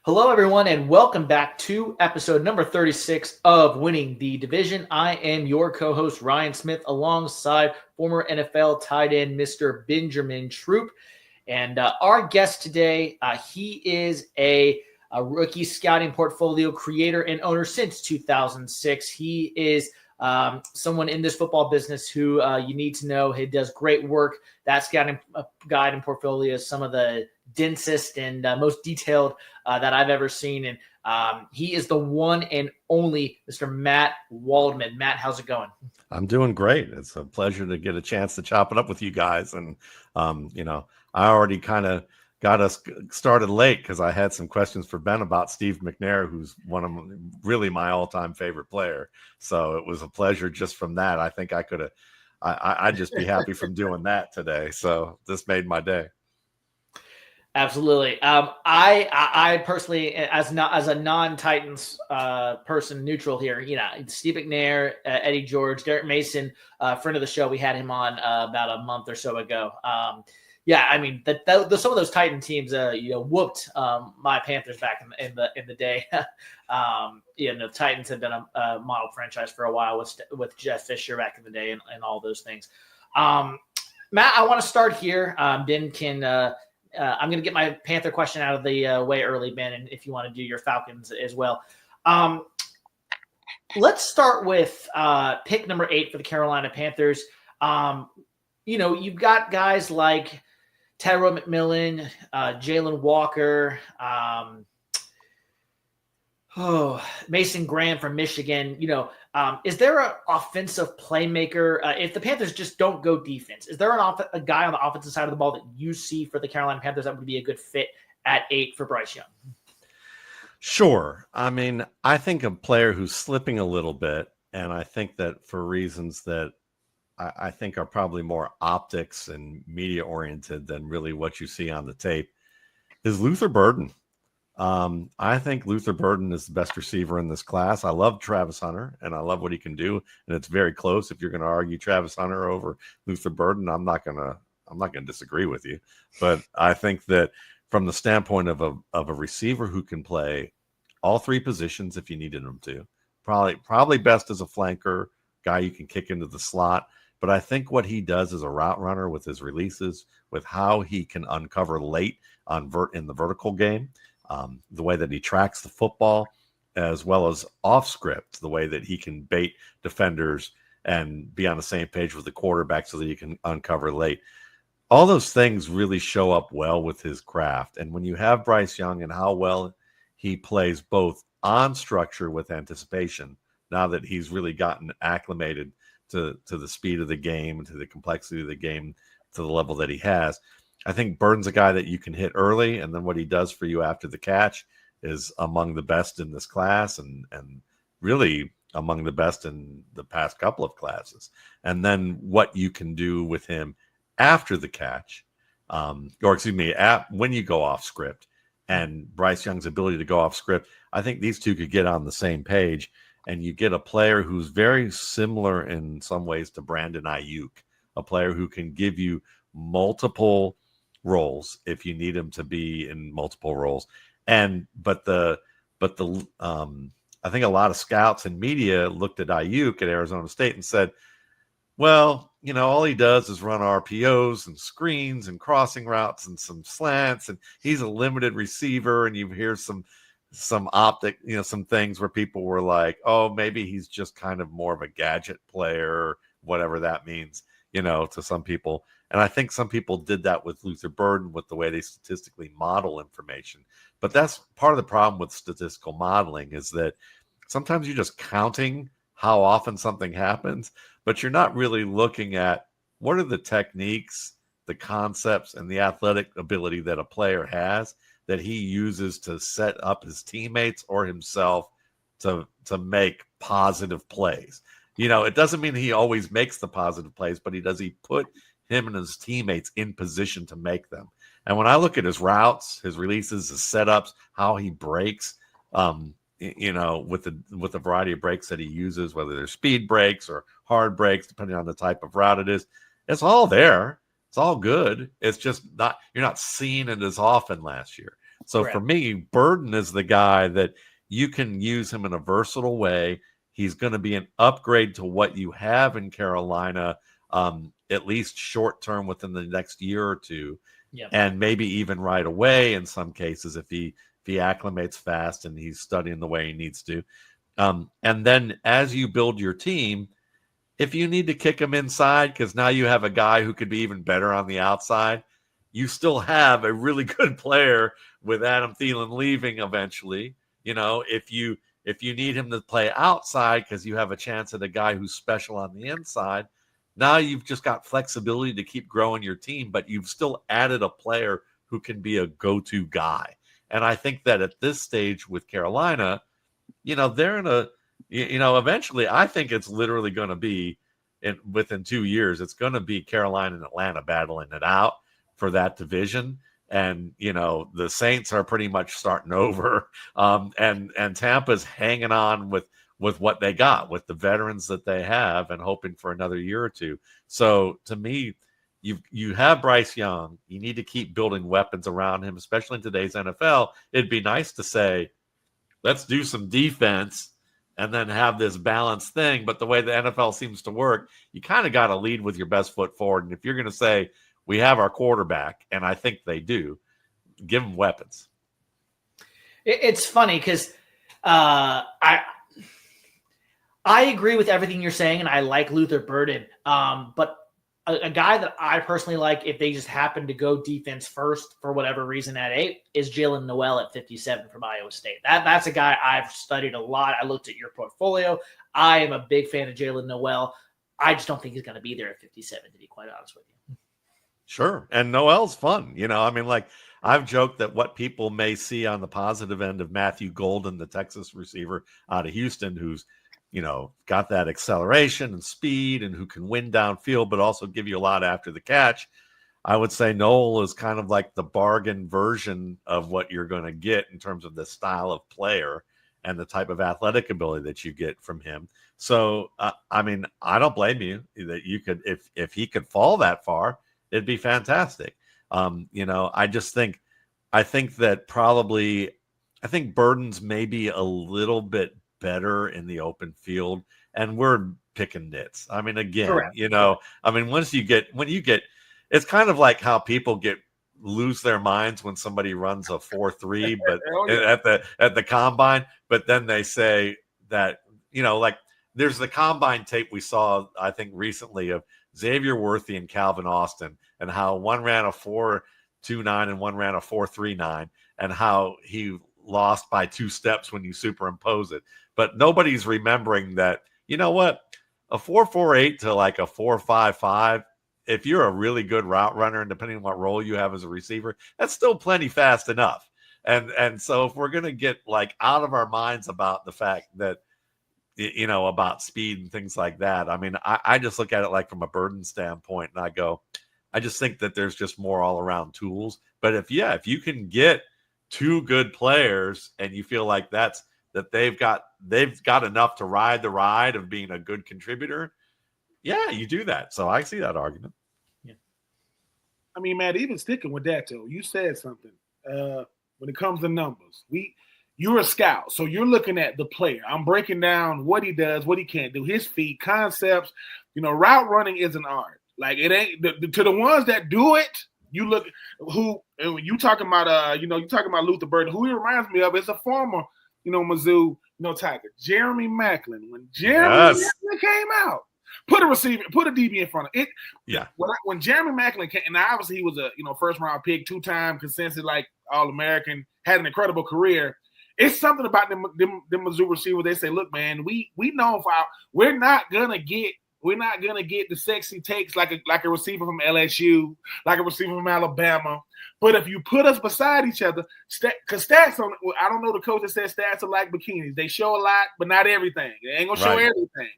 Hello, everyone, and welcome back to episode number 36 of Winning the Division. I am your co-host, Ryan Smith, alongside former NFL tight end, Mr. Benjamin Troupe. And our guest today, he is a rookie scouting portfolio creator and owner since 2006. He is someone in this football business who you need to know. He does great work. That scouting guide and portfolio is some of the densest and most detailed that I've ever seen. And he is the one and only Mr. Matt Waldman. Matt, how's it going? I'm doing great. It's a pleasure to get a chance to chop it up with you guys. And, I already kind of got us started late because I had some questions for Ben about Steve McNair, who's one of really my all-time favorite player. So it was a pleasure just from that. I think I could have, I'd just be happy from doing that today. So this made my day. Absolutely. I personally, as a non-Titans person, neutral here, Steve McNair, Eddie George, Derek Mason, friend of the show, we had him on about a month or so ago. I mean, some of those Titan teams, whooped my Panthers back in the day. Titans have been a model franchise for a while with Jeff Fisher back in the day and all those things. Matt, I want to start here. Ben can. I'm going to get my Panther question out of the way early, Ben, and if you want to do your Falcons as well. Let's start with pick number 8 for the Carolina Panthers. You've got guys like Tyrod McMillan, Jalen Walker, Mason Graham from Michigan. Is there an offensive playmaker? If the Panthers just don't go defense, is there a guy on the offensive side of the ball that you see for the Carolina Panthers that would be a good fit at 8 for Bryce Young? Sure. I mean, I think a player who's slipping a little bit, and I think that for reasons that I think are probably more optics and media oriented than really what you see on the tape, is Luther Burden. I think Luther Burden is the best receiver in this class. I love Travis Hunter, and I love what he can do. And it's very close. If you're going to argue Travis Hunter over Luther Burden, I'm not going to disagree with you. But I think that from the standpoint of a receiver who can play all 3 positions if you needed him to, probably best as a flanker, guy you can kick into the slot. But I think what he does as a route runner with his releases, with how he can uncover late in the vertical game, the way that he tracks the football, as well as off script, the way that he can bait defenders and be on the same page with the quarterback so that he can uncover late. All those things really show up well with his craft. And when you have Bryce Young and how well he plays both on structure with anticipation, now that he's really gotten acclimated to the speed of the game, to the complexity of the game, to the level that he has, I think Burden's a guy that you can hit early, and then what he does for you after the catch is among the best in this class and really among the best in the past couple of classes. And then what you can do with him after the catch, when you go off script, and Bryce Young's ability to go off script, I think these two could get on the same page, and you get a player who's very similar in some ways to Brandon Ayuk, a player who can give you multiple roles if you need him to be in multiple roles. But I think a lot of scouts and media looked at Ayuk at Arizona State and said, well, all he does is run RPOs and screens and crossing routes and some slants, and he's a limited receiver. And you hear some optic, some things where people were like, oh, maybe he's just kind of more of a gadget player, whatever that means, to some people. And I think some people did that with Luther Burden with the way they statistically model information. But that's part of the problem with statistical modeling, is that sometimes you're just counting how often something happens, but you're not really looking at what are the techniques, the concepts, and the athletic ability that a player has that he uses to set up his teammates or himself to make positive plays. It doesn't mean he always makes the positive plays, but he put him and his teammates in position to make them. And when I look at his routes, his releases, his setups, how he breaks, with the variety of breaks that he uses, whether they're speed breaks or hard breaks, depending on the type of route it is, it's all there. It's all good. It's just you're not seeing it as often last year. So Correct. for me, Burden is the guy that you can use him in a versatile way. He's going to be an upgrade to what you have in Carolina, at least short term within the next year or two, and maybe even right away in some cases if he acclimates fast and he's studying the way he needs to. And then as you build your team, if you need to kick him inside because now you have a guy who could be even better on the outside, you still have a really good player with Adam Thielen leaving eventually. If you need him to play outside because you have a chance at a guy who's special on the inside, now you've just got flexibility to keep growing your team, but you've still added a player who can be a go-to guy. And I think that at this stage with Carolina, they're in a, eventually I think it's literally going to be within 2 years, it's going to be Carolina and Atlanta battling it out for that division. And, the Saints are pretty much starting over. And Tampa's hanging on with what they got, with the veterans that they have and hoping for another year or two. So to me, you have Bryce Young. You need to keep building weapons around him, especially in today's NFL. It'd be nice to say, let's do some defense and then have this balanced thing. But the way the NFL seems to work, you kind of got to lead with your best foot forward. And if you're going to say, we have our quarterback, and I think they do, give them weapons. It's funny because I agree with everything you're saying, and I like Luther Burden. But a guy that I personally like, if they just happen to go defense first for whatever reason at 8, is Jalen Noel at 57 from Iowa State. That's a guy I've studied a lot. I looked at your portfolio. I am a big fan of Jalen Noel. I just don't think he's going to be there at 57, to be quite honest with you. Sure. And Noel's fun. I've joked that what people may see on the positive end of Matthew Golden, the Texas receiver out of Houston, who's got that acceleration and speed and who can win downfield, but also give you a lot after the catch. I would say Noel is kind of like the bargain version of what you're going to get in terms of the style of player and the type of athletic ability that you get from him. So, I don't blame you that you could, if he could fall that far, it'd be fantastic. I think Burden's maybe a little bit better in the open field, and we're picking nits. Again, Correct. when you get, it's kind of like how people lose their minds when somebody runs a 4.3, but at the combine, but then they say that, there's the combine tape we saw, I think recently, of Xavier Worthy and Calvin Austin, and how one ran a 4.29 and one ran a 4.39, and how he lost by 2 steps when you superimpose it. But nobody's remembering that, a 4.48 to like a 4.55, if you're a really good route runner, and depending on what role you have as a receiver, that's still plenty fast enough. And so if we're going to get out of our minds about the fact that, about speed and things like that, I just look at it from a Burden standpoint, and I go, I just think that there's just more all around tools. But if you can get 2 good players and you feel like that they've got enough to ride the ride of being a good contributor, yeah, you do that. So I see that argument. Yeah. Matt, even sticking with that though, you said something when it comes to numbers. You're a scout, so you're looking at the player. I'm breaking down what he does, what he can't do, his feet, concepts. Route running is an art. It ain't to the ones that do it. You look who you talking about. You talking about Luther Burden. Who he reminds me of is a former, Mizzou, Tiger, Jeremy Maclin. When Jeremy Maclin came out, put a DB in front of it. Yeah. When Jeremy Maclin came, and obviously he was a first round pick, 2-time consensus All-American, had an incredible career. It's something about them Mizzou receivers. They say, look, man, we know we're not gonna get the sexy takes like a receiver from LSU, like a receiver from Alabama. But if you put us beside each other, because stats I don't know the coach that says stats are like bikinis. They show a lot, but not everything. They ain't gonna show everything.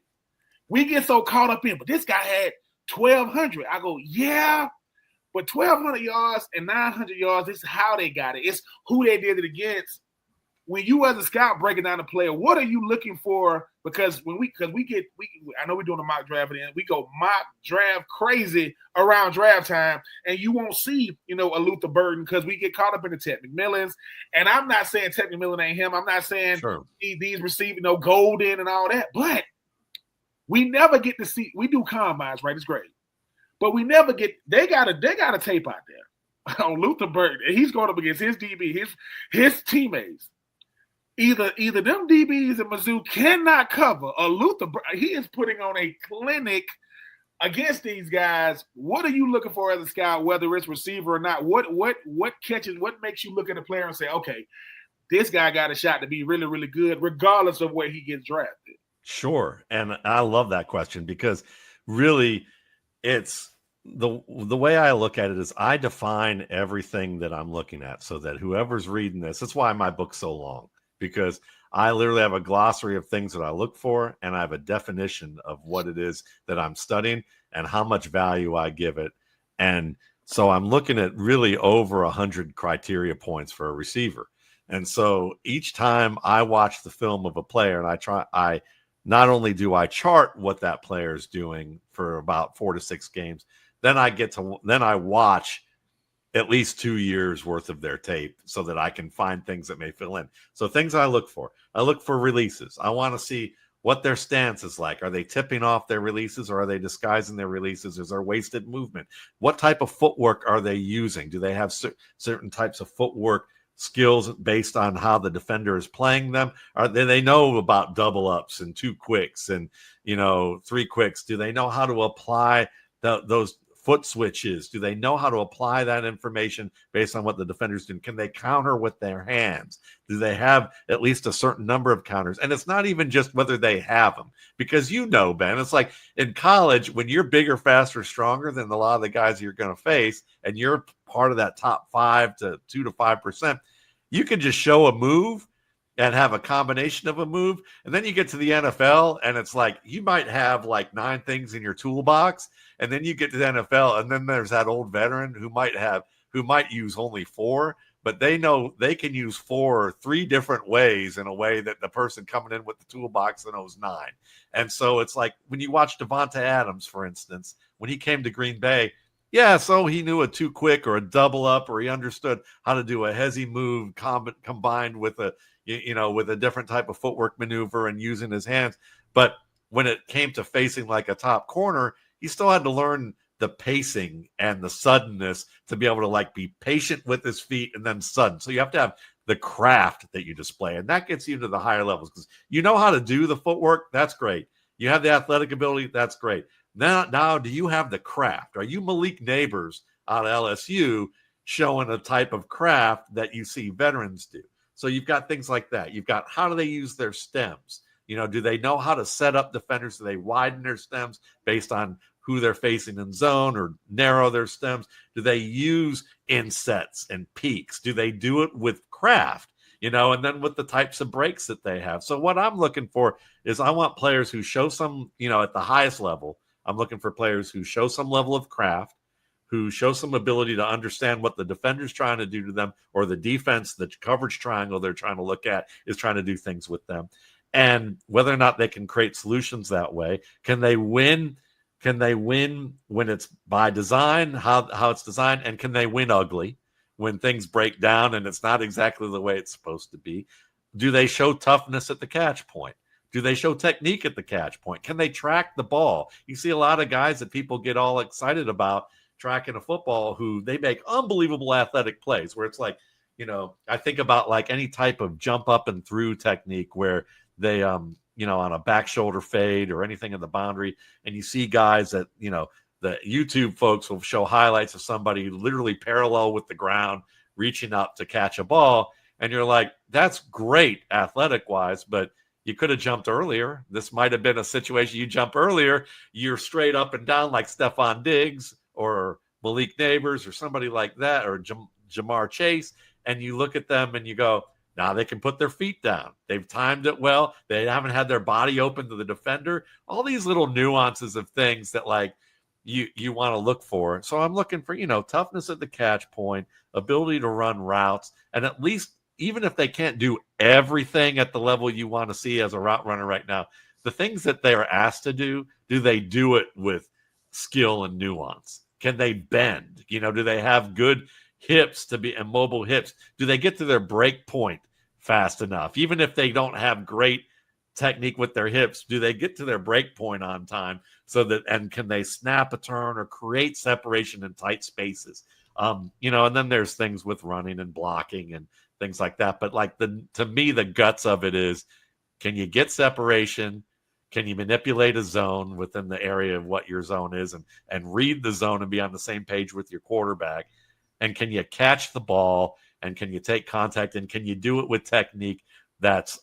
We get so caught up in, but this guy had 1,200. I go, yeah, but 1,200 yards and 900 yards, this is how they got it. It's who they did it against. when you as a scout breaking down the player, what are you looking for? Because I know we're doing a mock draft and we go mock draft crazy around draft time, and you won't see, a Luther Burden because we get caught up in the Ted McMillans. And I'm not saying Ted McMillan ain't him. I'm not saying these receiving Golden and all that, but we never get to see. We do combines, right? It's great, but we never get. They got a tape out there on Luther Burden, and he's going up against his DB, his teammates. Either them DBs in Mizzou cannot cover, or Luther, he is putting on a clinic against these guys. What are you looking for as a scout, whether it's receiver or not? What makes you look at a player and say, okay, this guy got a shot to be really, really good, regardless of where he gets drafted? Sure. And I love that question because really it's the way I look at it is I define everything that I'm looking at so that whoever's reading this, that's why my book's so long. Because I literally have a glossary of things that I look for, and I have a definition of what it is that I'm studying and how much value I give it. And so I'm looking at really over 100 criteria points for a receiver. And so each time I watch the film of a player, and I not only do I chart what that player is doing for about 4 to 6 games, then I watch at least 2 years worth of their tape so that I can find things that may fill in. So things I look for releases. I want to see what their stance is like. Are they tipping off their releases or are they disguising their releases? Is there wasted movement? What type of footwork are they using? Do they have certain types of footwork skills based on how the defender is playing them? They know about double ups and 2 quicks and 3 quicks? Do they know how to apply those foot switches? Do they know how to apply that information based on what the defenders do? Can they counter with their hands? Do they have at least a certain number of counters? And it's not even just whether they have them, because Ben, it's like in college, when you're bigger, faster, stronger than a lot of the guys you're going to face, and you're part of that top 2 to 5%, you can just show a move and have a combination of a move. And then you get to the NFL and it's like, you might have like 9 things in your toolbox. And then you get to the NFL and then there's that old veteran who might use only 4, but they know they can use 4 3 different ways in a way that the person coming in with the toolbox knows 9. And so it's like when you watch Devonta Adams, for instance, when he came to Green Bay, so he knew a 2 quick or a double up, or he understood how to do a hezzy move combined with a different type of footwork maneuver and using his hands. But when it came to facing like a top corner, he still had to learn the pacing and the suddenness to be able to like be patient with his feet and then sudden. So you have to have the craft that you display, and that gets you to the higher levels because you know how to do the footwork. That's great. You have the athletic ability. That's great. Now, do you have the craft? Are you Malik Neighbors out of LSU showing a type of craft that you see veterans do? So you've got things like that. You've got how do they use their stems? Do they know how to set up defenders? Do they widen their stems based on who they're facing in zone or narrow their stems? Do they use insets and peaks? Do they do it with craft? And then with the types of breaks that they have. So what I'm looking for is I want players who show some, at the highest level, I'm looking for players who show some level of craft, who show some ability to understand what the defender's trying to do to them, or the defense, the coverage triangle they're trying to look at is trying to do things with them. And whether or not they can create solutions that way. Can they win? Can they win when it's by design, how it's designed? And can they win ugly when things break down and it's not exactly the way it's supposed to be? Do they show toughness at the catch point? Do they show technique at the catch point? Can they track the ball? You see a lot of guys that people get all excited about tracking a football who they make unbelievable athletic plays where it's like, I think about like any type of jump up and through technique where they, on a back shoulder fade or anything in the boundary. And you see guys that, the YouTube folks will show highlights of somebody literally parallel with the ground, reaching up to catch a ball. And you're like, that's great athletic wise, but you could have jumped earlier. This might have been a situation you jump earlier. You're straight up and down like Stephon Diggs or Malik Neighbors or somebody like that, or Jamar Chase. And you look at them and you go, now they can put their feet down. They've timed it well. They haven't had their body open to the defender. All these little nuances of things that like you want to look for. So I'm looking for, toughness at the catch point, ability to run routes, and at least even if they can't do everything at the level you want to see as a route runner right now, the things that they are asked to do they do it with skill and nuance? Can they bend? Do they have good hips to be immobile hips? Do they get to their break point fast enough? Even if they don't have great technique with their hips, do they get to their break point on time and can they snap a turn or create separation in tight spaces? And then there's things with running and blocking and things like that. But to me, the guts of it is, can you get separation? Can you manipulate a zone within the area of what your zone is and read the zone and be on the same page with your quarterback? And can you catch the ball? And can you take contact? And can you do it with technique that's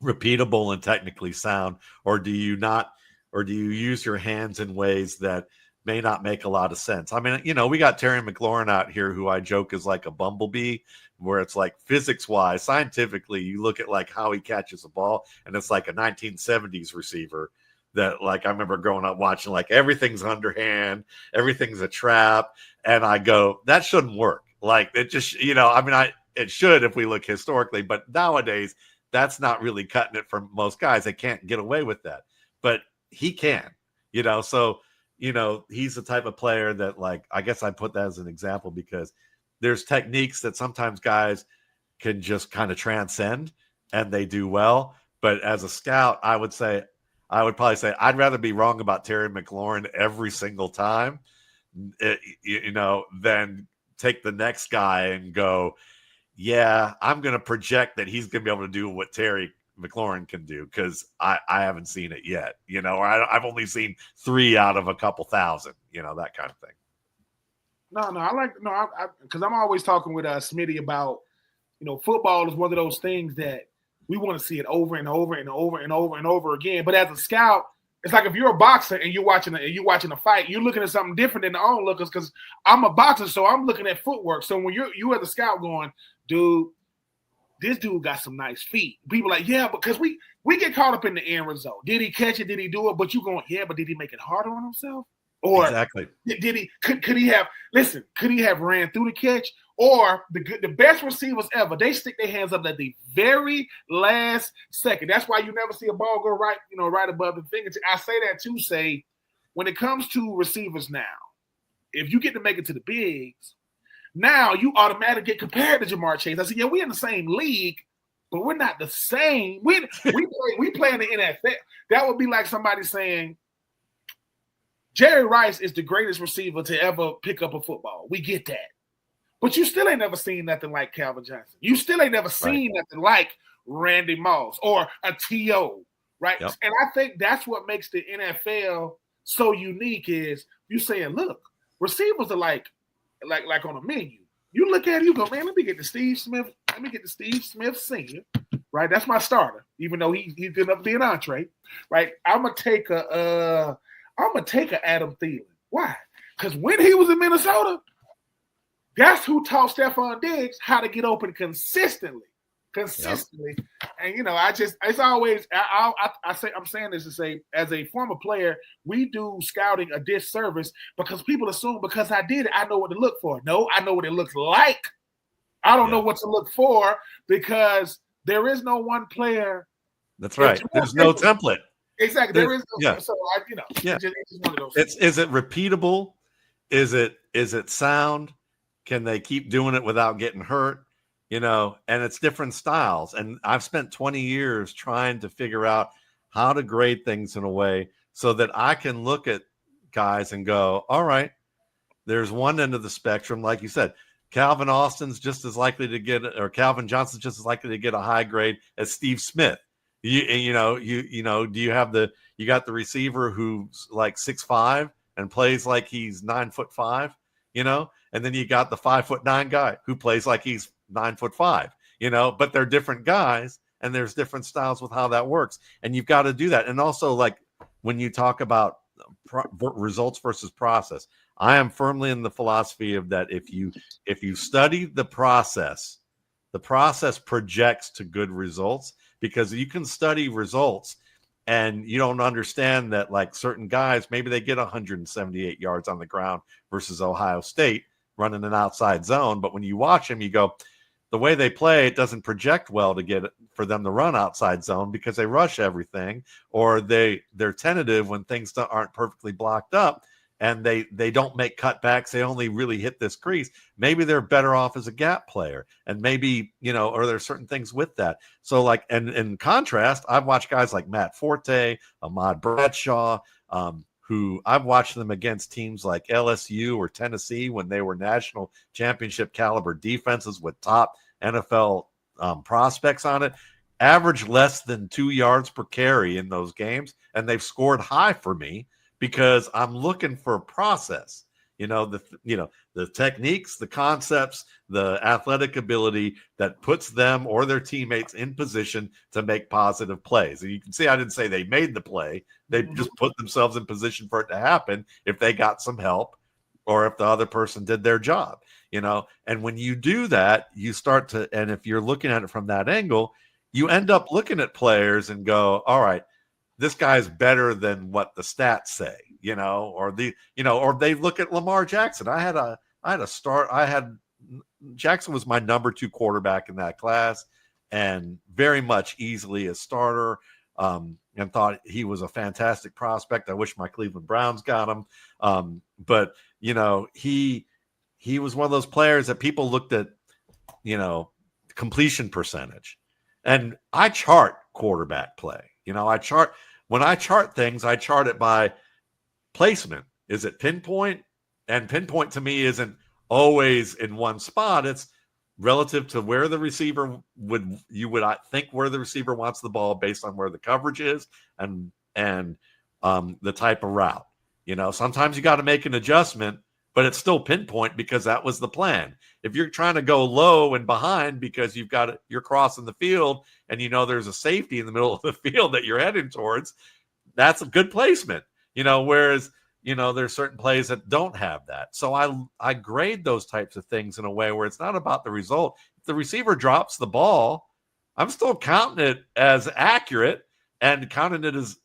repeatable and technically sound? Or do you not? Or do you use your hands in ways that may not make a lot of sense? I mean, we got Terry McLaurin out here, who I joke is like a bumblebee, where it's like physics-wise, scientifically, you look at like how he catches a ball, and it's like a 1970s receiver that, like, I remember growing up watching, like, everything's underhand, everything's a trap, and I go, that shouldn't work. Like, it just, it should if we look historically, but nowadays, that's not really cutting it for most guys. They can't get away with that, but he can, so, he's the type of player that, like, I guess I put that as an example because there's techniques that sometimes guys can just kind of transcend and they do well. But as a scout, I would probably say I'd rather be wrong about Terry McLaurin every single time, than take the next guy and go, yeah, I'm going to project that he's going to be able to do what Terry McLaurin can do because I haven't seen it yet, or I've only seen 3 out of a couple thousand, that kind of thing. Because I'm always talking with Smitty about, football is one of those things that we want to see it over and over and over and over and over again. But as a scout, it's like if you're a boxer and you're watching a fight, you're looking at something different than the onlookers. Because I'm a boxer, so I'm looking at footwork. So when you as a scout going, dude, this dude got some nice feet. People are like, yeah, because we get caught up in the end result. Did he catch it? Did he do it? But you going, yeah, but did he make it harder on himself? Or exactly. Did he? Could he have? Listen, could he have ran through the catch? Or the best receivers ever, they stick their hands up at the very last second. That's why you never see a ball go right, right above the fingertip. I say that to say, when it comes to receivers now, if you get to make it to the bigs, now you automatically get compared to Jamar Chase. I said, yeah, we're in the same league, but we're not the same. We play in the NFL. That would be like somebody saying, Jerry Rice is the greatest receiver to ever pick up a football. We get that. But you still ain't never seen nothing like Calvin Johnson. You still ain't never seen nothing like Randy Moss or a T.O., right? Yep. And I think that's what makes the NFL so unique is you saying, look, receivers are like on a menu. You look at it, you go, man, let me get the Steve Smith Senior, right? That's my starter, even though he's good enough to be an entree, right? I'm gonna take a Adam Thielen. Why? Because when he was in Minnesota, that's who taught Stephon Diggs how to get open consistently. Yep. And it's always I'm saying this to say, as a former player, we do scouting a disservice because people assume because I did it, I know what to look for. No, I know what it looks like. I don't know what to look for because there is no one player. That's right. There's no template. Exactly. There is no. So it's just one of those things. Is it repeatable? Is it sound? Can they keep doing it without getting hurt? And it's different styles. And I've spent 20 years trying to figure out how to grade things in a way so that I can look at guys and go, all right, there's one end of the spectrum. Like you said, Calvin Johnson's just as likely to get a high grade as Steve Smith. Do you got the receiver who's like 6'5" and plays like he's 9'5", and then you got the 5'9" guy who plays like he's 9'5", but they're different guys and there's different styles with how that works. And you've got to do that. And also, like, when you talk about results versus process, I am firmly in the philosophy of that. If you study the process projects to good results, because you can study results and you don't understand that, like, certain guys, maybe they get 178 yards on the ground versus Ohio State running an outside zone. But when you watch them, you go, the way they play, it doesn't project well to get for them to run outside zone because they rush everything, or they're tentative when things aren't perfectly blocked up, and they don't make cutbacks. They only really hit this crease. Maybe they're better off as a gap player, and maybe, or there's certain things with that. So like, and in contrast, I've watched guys like Matt Forte, Ahmad Bradshaw, who I've watched them against teams like LSU or Tennessee when they were national championship caliber defenses with top NFL prospects on it, average less than 2 yards per carry in those games. And they've scored high for me because I'm looking for a process, the techniques, the concepts, the athletic ability that puts them or their teammates in position to make positive plays. And you can see, I didn't say they made the play. They just put themselves in position for it to happen if they got some help or if the other person did their job, and when you do that, you start to, and if you're looking at it from that angle, you end up looking at players and go, all right, this guy's better than what the stats say, or they look at Lamar Jackson. Jackson was my number 2 quarterback in that class and very much easily a starter, and thought he was a fantastic prospect. I wish my Cleveland Browns got him. But he was one of those players that people looked at, completion percentage. And I chart quarterback play. When I chart things, I chart it by placement. Is it pinpoint? And pinpoint to me isn't always in one spot. It's relative to where the receiver would think where the receiver wants the ball based on where the coverage is and the type of route. Sometimes you got to make an adjustment, but it's still pinpoint because that was the plan. If you're trying to go low and behind because you're crossing the field and there's a safety in the middle of the field that you're heading towards, that's a good placement. Whereas there's certain plays that don't have that. So I grade those types of things in a way where it's not about the result. If the receiver drops the ball, I'm still counting it as accurate and counting it as,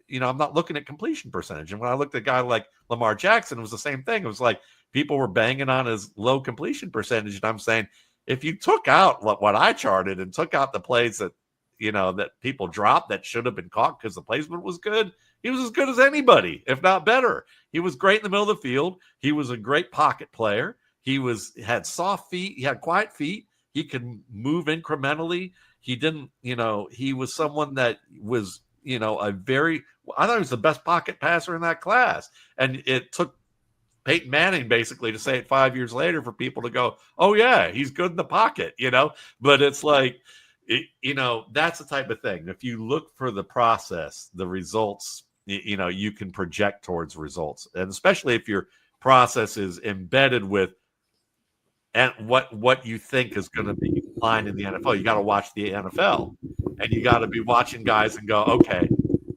I'm not looking at completion percentage. And when I looked at a guy like Lamar Jackson, it was the same thing. It was like people were banging on his low completion percentage. And I'm saying, if you took out what I charted and took out the plays that, that people dropped that should have been caught because the placement was good, he was as good as anybody, if not better. He was great in the middle of the field. He was a great pocket player. He had soft feet. He had quiet feet. He could move incrementally. He didn't, he was someone that was, I thought he was the best pocket passer in that class. And it took Peyton Manning basically to say it 5 years later for people to go, oh yeah, he's good in the pocket, but it's like, that's the type of thing. If you look for the process, the results, you can project towards results. And especially if your process is embedded with and what you think is going to be fine in the NFL. You got to watch the NFL and you got to be watching guys and go, okay,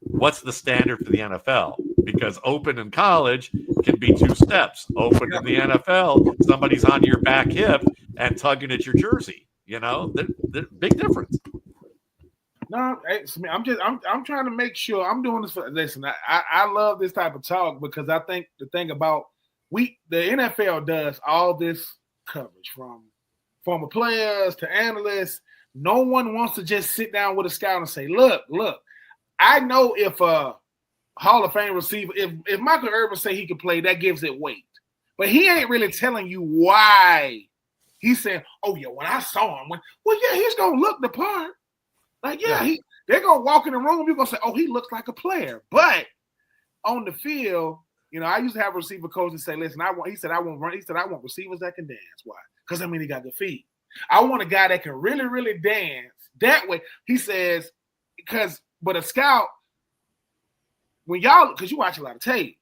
what's the standard for the NFL? Because open in college can be 2 steps. Open in the NFL, somebody's on your back hip and tugging at your jersey. The big difference. No, I'm trying to make sure I'm doing this for. Listen, I love this type of talk because I think the thing about the NFL does all this coverage from former players to analysts. No one wants to just sit down with a scout and say, look, I know if a Hall of Fame receiver, if Michael Irvin say he could play, that gives it weight. But he ain't really telling you why. He's saying, oh, yeah, when I saw him, he's going to look the part. Like, they're going to walk in the room. You're going to say, oh, he looks like a player. But on the field, I used to have a receiver coach and say, listen, I want receivers that can dance. Why? Because, he got good feet. I want a guy that can really, really dance. That way, he says, but a scout, because you watch a lot of tape,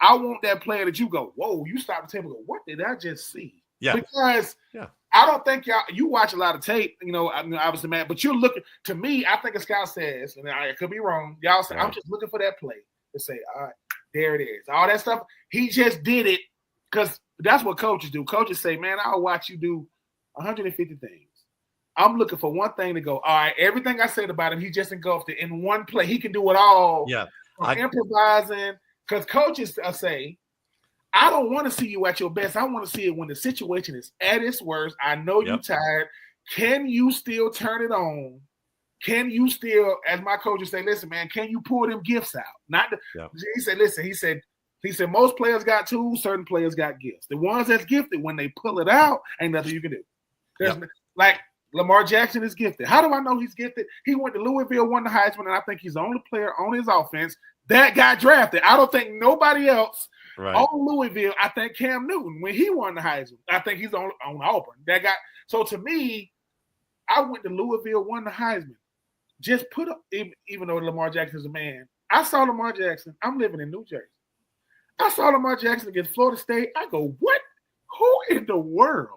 I want that player that you go, whoa, you stop the tape and go, what did I just see? Yeah. Because I don't think you watch a lot of tape, obviously, man, but you're looking, to me, I think a scout says, and I could be wrong, y'all say, I'm just looking for that play to say, all right, there it is. All that stuff, he just did it because that's what coaches do. Coaches say, man, I'll watch you do 150 things. I'm looking for one thing to go, all right, everything I said about him, he just engulfed it in one play. He can do it all. Yeah. Improvising, because coaches say, I don't want to see you at your best. I want to see it when the situation is at its worst. I know you're tired. Can you still turn it on? Can you still, as my coach would say, listen, man, can you pull them gifts out? He said, listen, he said, most players got tools, certain players got gifts. The ones that's gifted, when they pull it out, ain't nothing you can do. Like Lamar Jackson is gifted. How do I know he's gifted? He went to Louisville, won the Heisman, and I think he's the only player on his offense that got drafted. I don't think nobody else on Louisville. I think Cam Newton, when he won the Heisman, I think he's on Auburn. So to me, I went to Louisville, won the Heisman. Just put up, even though Lamar Jackson is a man. I saw Lamar Jackson. I'm living in New Jersey. I saw Lamar Jackson against Florida State. I go, what? Who in the world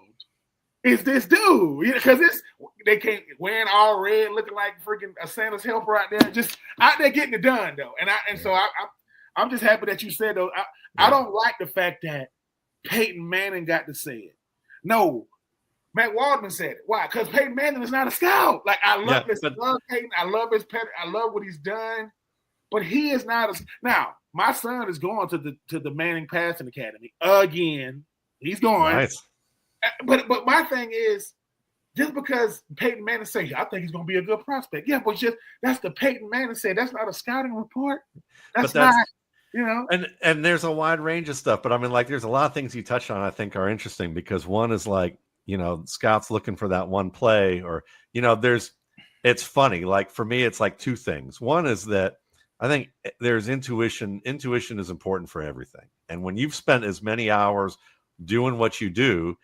is this dude? Because they can't wearing all red, looking like freaking a Santa's helper out there, just out there getting it done though. So I'm just happy that you said though. I don't like the fact that Peyton Manning got to say it. No. Matt Waldman said it. Why? Because Peyton Manning is not a scout. Like I love Peyton. I love his pedigree. I love what he's done, but he is not. Now my son is going to the Manning Passing Academy again. He's going. Nice. But my thing is, just because Peyton Manning say, I think he's going to be a good prospect. Yeah, but that's the Peyton Manning said. That's not a scouting report. That's not. And there's a wide range of stuff, but I mean, like, there's a lot of things you touched on I think are interesting, because one is like, scouts looking for that one play, or, it's funny. Like for me, it's like two things. One is that I think there's intuition. Intuition is important for everything. And when you've spent as many hours doing what you do,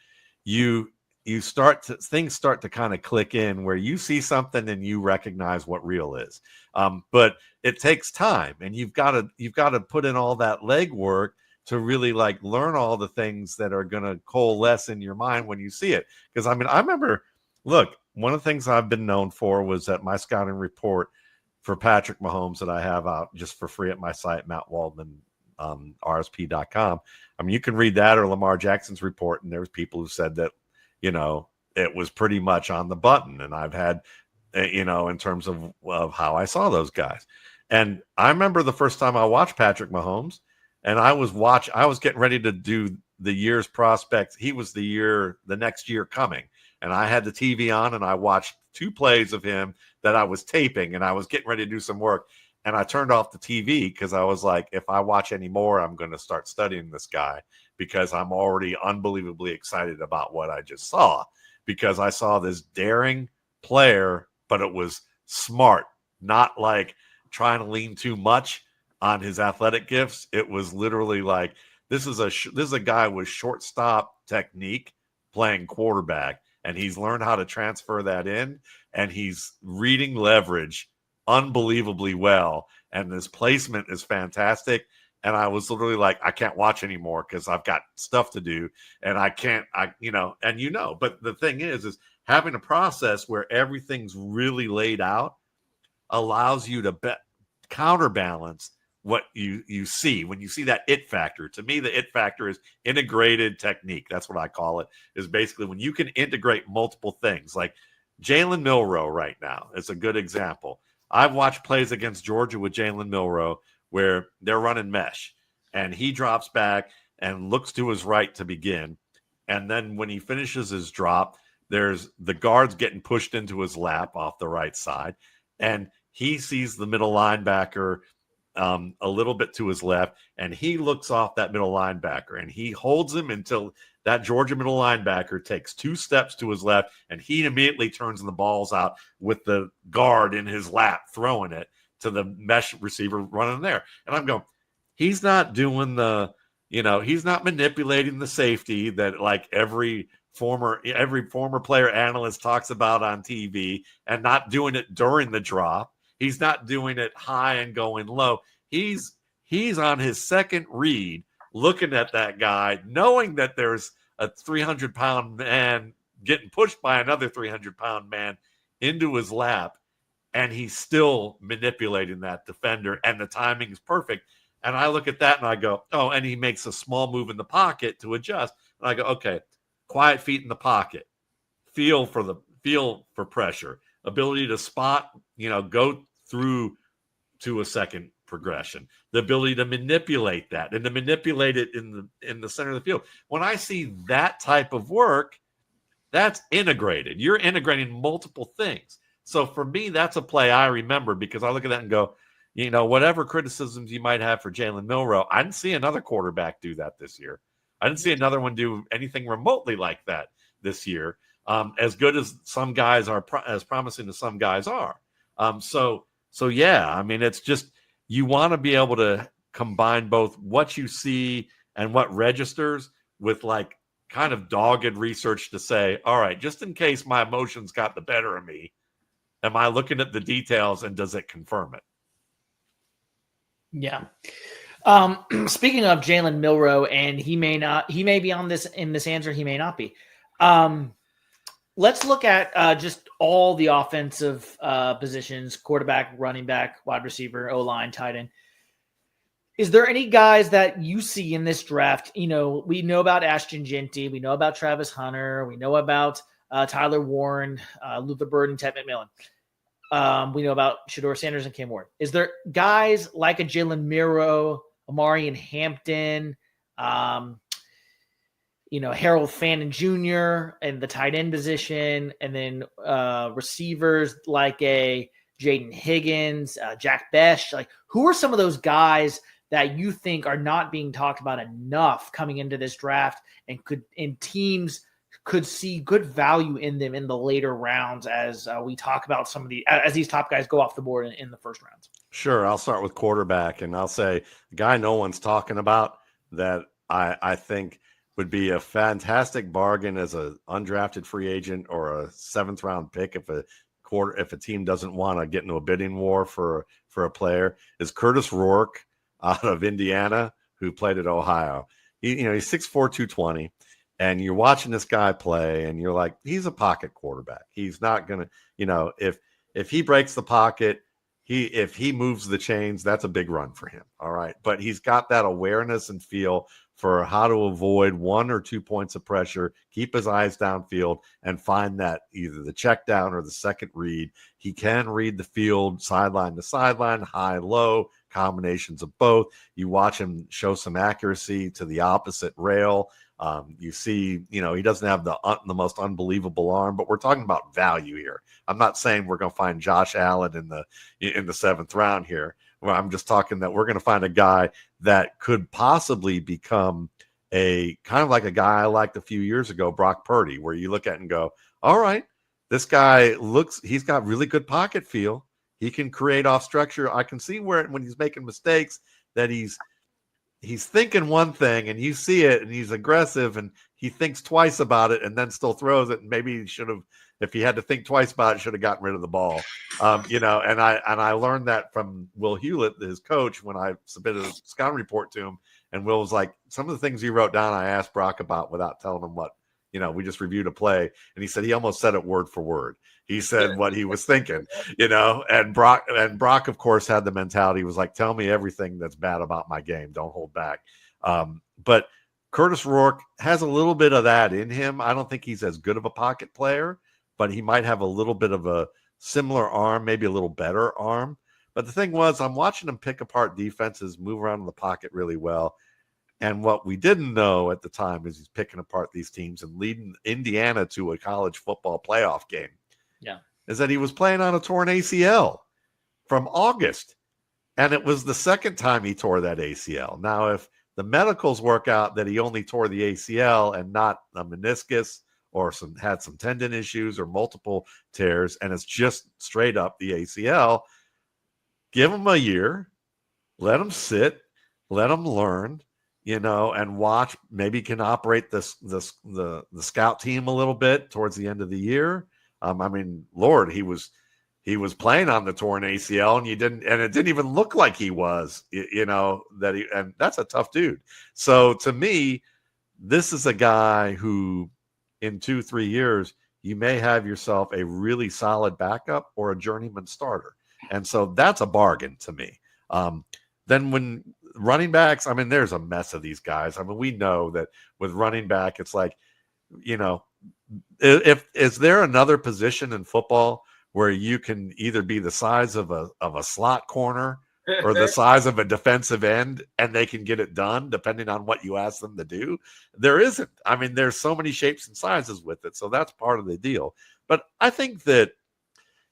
things start to kind of click in where you see something and you recognize what real is. But it takes time, and you've got to put in all that legwork to really like learn all the things that are going to coalesce in your mind when you see it. Because I mean, I remember, look, one of the things I've been known for was that my scouting report for Patrick Mahomes that I have out just for free at my site, Matt Waldman, rsp.com. I mean, you can read that or Lamar Jackson's report, and there's people who said that, it was pretty much on the button. And I've had, in terms of how I saw those guys. And I remember the first time I watched Patrick Mahomes, and I was getting ready to do the year's prospects. He was the next year coming. And I had the TV on, and I watched 2 plays of him that I was taping, and I was getting ready to do some work. And I turned off the TV because I was like, if I watch any more, I'm going to start studying this guy, because I'm already unbelievably excited about what I just saw, because I saw this daring player, but it was smart, not like trying to lean too much on his athletic gifts. It was literally like, this is a guy with shortstop technique playing quarterback, and he's learned how to transfer that in, and he's reading leverage unbelievably well, and his placement is fantastic. And I was literally like, I can't watch anymore because I've got stuff to do, and but the thing is having a process where everything's really laid out allows you to counterbalance what you see when you see that it factor. To me, the it factor is integrated technique. That's what I call it, is basically when you can integrate multiple things. Like Jalen Milroe right now is a good example. I've watched plays against Georgia with Jalen Milroe where they're running mesh, and he drops back and looks to his right to begin. And then when he finishes his drop, there's the guards getting pushed into his lap off the right side. And he sees the middle linebacker a little bit to his left, and he looks off that middle linebacker, and he holds him until that Georgia middle linebacker takes 2 steps to his left, and he immediately turns the balls out with the guard in his lap, throwing it to the mesh receiver running there. And I'm going, he's not doing he's not manipulating the safety that like every former player analyst talks about on TV, and not doing it during the drop. He's not doing it high and going low. He's on his second read, looking at that guy, knowing that there's a 300-pound man getting pushed by another 300-pound man into his lap, and he's still manipulating that defender, and the timing is perfect. And I look at that and I go, oh, and he makes a small move in the pocket to adjust. And I go, okay, quiet feet in the pocket, feel for pressure, ability to spot, go through to a second progression, the ability to manipulate that and to manipulate it in the center of the field. When I see that type of work, that's integrated. You're integrating multiple things. So for me, that's a play I remember because I look at that and go, whatever criticisms you might have for Jalen Milroe, I didn't see another quarterback do that this year. I didn't see another one do anything remotely like that this year. As good as some guys are, as promising as some guys are. So yeah, I mean, it's just, you want to be able to combine both what you see and what registers with like kind of dogged research to say, all right, just in case my emotions got the better of me, am I looking at the details and does it confirm it? Yeah. Speaking of Jalen Milroe, and he may be on this in this answer, he may not be. Let's look at just all the offensive positions: quarterback, running back, wide receiver, O-line, tight end. Is there any guys that you see in this draft? We know about Ashton Jeanty. We know about Travis Hunter. We know about Tyler Warren, Luther Burden, Ted McMillan. We know about Shedeur Sanders and Cam Ward. Is there guys like a Jalen Milroe, Amarian Hampton, Harold Fannin Jr. and the tight end position, and then receivers like a Jaden Higgins, Jack Besh? Like, who are some of those guys that you think are not being talked about enough coming into this draft, and teams could see good value in them in the later rounds as we talk about as these top guys go off the board in the first rounds? Sure. I'll start with quarterback, and I'll say the guy no one's talking about that I think would be a fantastic bargain as an undrafted free agent or a 7th round pick if a team doesn't want to get into a bidding war for a player, is Curtis Rourke out of Indiana, who played at Ohio. He's 6'4", 220. And you're watching this guy play and you're like, he's a pocket quarterback. He's not going to, if he breaks the pocket, if he moves the chains, that's a big run for him. All right. But he's got that awareness and feel for how to avoid 1 or 2 points of pressure, keep his eyes downfield, and find that either the check down or the second read. He can read the field sideline to sideline, high, low, combinations of both. You watch him show some accuracy to the opposite rail. You see, he doesn't have the most unbelievable arm, but we're talking about value here. I'm not saying we're going to find Josh Allen in the 7th round here. Well, I'm just talking that we're going to find a guy that could possibly become a kind of like a guy I liked a few years ago, Brock Purdy, where you look at and go, all right, this guy he's got really good pocket feel. He can create off structure. I can see where when he's making mistakes that he's thinking one thing and you see it and he's aggressive and he thinks twice about it and then still throws it. And maybe he should have, if he had to think twice about it, should have gotten rid of the ball. And I learned that from Will Hewlett, his coach, when I submitted a scouting report to him. And Will was like, some of the things he wrote down, I asked Brock about without telling him what, we just reviewed a play. And he said he almost said it word for word. He said what he was thinking, and Brock, of course, had the mentality. He was like, tell me everything that's bad about my game. Don't hold back. But Curtis Rourke has a little bit of that in him. I don't think he's as good of a pocket player, but he might have a little bit of a similar arm, maybe a little better arm. But the thing was, I'm watching him pick apart defenses, move around in the pocket really well. And what we didn't know at the time is he's picking apart these teams and leading Indiana to a college football playoff game. Yeah. Is that he was playing on a torn ACL from August. And it was the second time he tore that ACL. Now, if the medicals work out that he only tore the ACL and not a meniscus or had some tendon issues or multiple tears, and it's just straight up the ACL, give him a year, let him sit, let him learn, and watch. Maybe can operate the scout team a little bit towards the end of the year. Lord, he was playing on the torn ACL, and it didn't even look like he was, and that's a tough dude. So to me, this is a guy who, in 2-3 years, you may have yourself a really solid backup or a journeyman starter, and so that's a bargain to me. Then when running backs, there's a mess of these guys. We know that with running back, it's like, is there another position in football where you can either be the size of a slot corner or the size of a defensive end, and they can get it done depending on what you ask them to do. There isn't. I mean, there's so many shapes and sizes with it. So that's part of the deal. But I think that,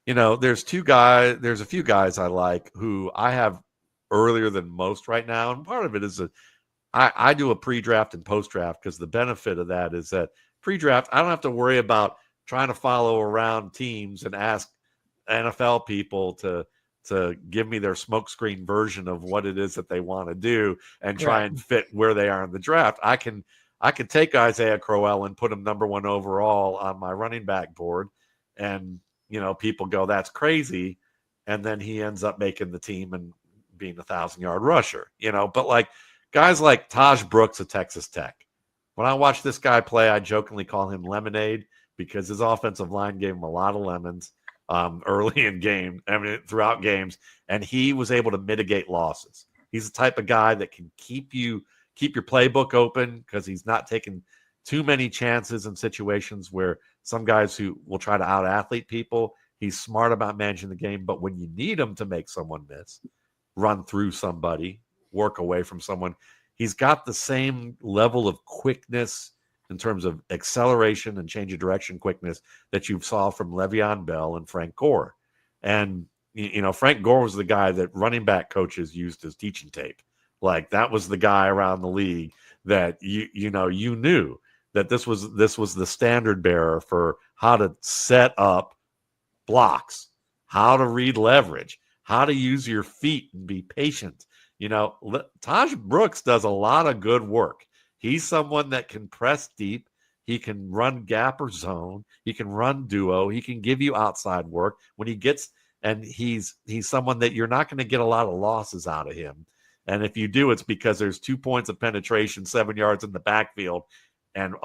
there's a few guys I like who I have earlier than most right now. And part of it is that I do a pre-draft and post-draft, because the benefit of that is that pre-draft, I don't have to worry about trying to follow around teams and ask NFL people to give me their smokescreen version of what it is that they want to do and try and fit where they are in the draft. I can take Isaiah Crowell and put him number 1 overall on my running back board, and people go, that's crazy, and then he ends up making the team and being a 1,000-yard rusher. But like guys like Taj Brooks of Texas Tech, when I watch this guy play, I jokingly call him Lemonade, because his offensive line gave him a lot of lemons early in throughout games, and he was able to mitigate losses. He's the type of guy that can keep your playbook open, because he's not taking too many chances in situations where some guys who will try to out-athlete people. He's smart about managing the game, but when you need him to make someone miss, run through somebody, work away from someone, he's got the same level of quickness in terms of acceleration and change of direction quickness that you saw from Le'Veon Bell and Frank Gore. And, Frank Gore was the guy that running back coaches used as teaching tape. Like, that was the guy around the league that you knew that this was the standard bearer for how to set up blocks, how to read leverage, how to use your feet and be patient. Taj Brooks does a lot of good work. He's someone that can press deep. He can run gap or zone. He can run duo. He can give you outside work when he gets, and he's someone that you're not going to get a lot of losses out of him. And if you do, it's because there's 2 points of penetration, 7 yards in the backfield, and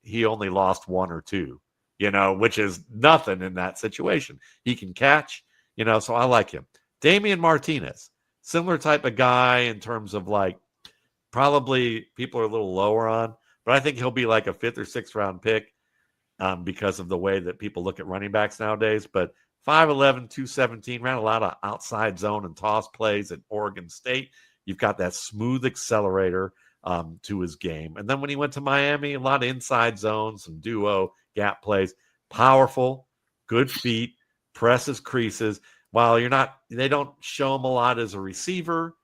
he only lost 1 or 2, which is nothing in that situation. He can catch, so I like him. Damian Martinez, similar type of guy in terms of like, probably people are a little lower on, but I think he'll be like a 5th or 6th round pick because of the way that people look at running backs nowadays. But 5'11", 217, ran a lot of outside zone and toss plays at Oregon State. You've got that smooth accelerator to his game. And then when he went to Miami, a lot of inside zones and duo gap plays. Powerful, good feet, presses creases. While they don't show him a lot as a receiver,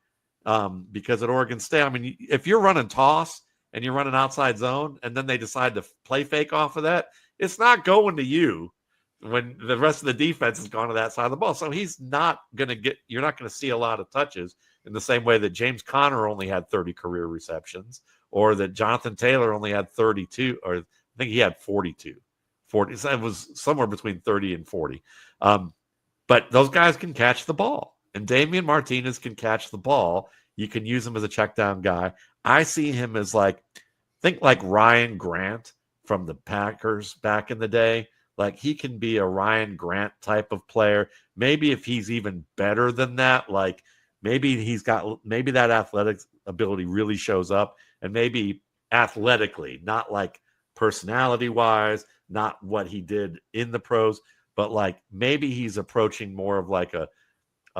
because at Oregon State, I mean, if you're running toss and you're running outside zone and then they decide to play fake off of that, it's not going to you when the rest of the defense has gone to that side of the ball. So you're not going to see a lot of touches in the same way that James Conner only had 30 career receptions, or that Jonathan Taylor only had 32, or I think he had 42. 40. So it was somewhere between 30 and 40. But those guys can catch the ball. And Damian Martinez can catch the ball. You can use him as a check down guy. I see him as think like Ryan Grant from the Packers back in the day. Like, he can be a Ryan Grant type of player. Maybe if he's even better than that, like maybe that athletic ability really shows up, and maybe athletically, not like personality wise, not what he did in the pros, but like maybe he's approaching more of like a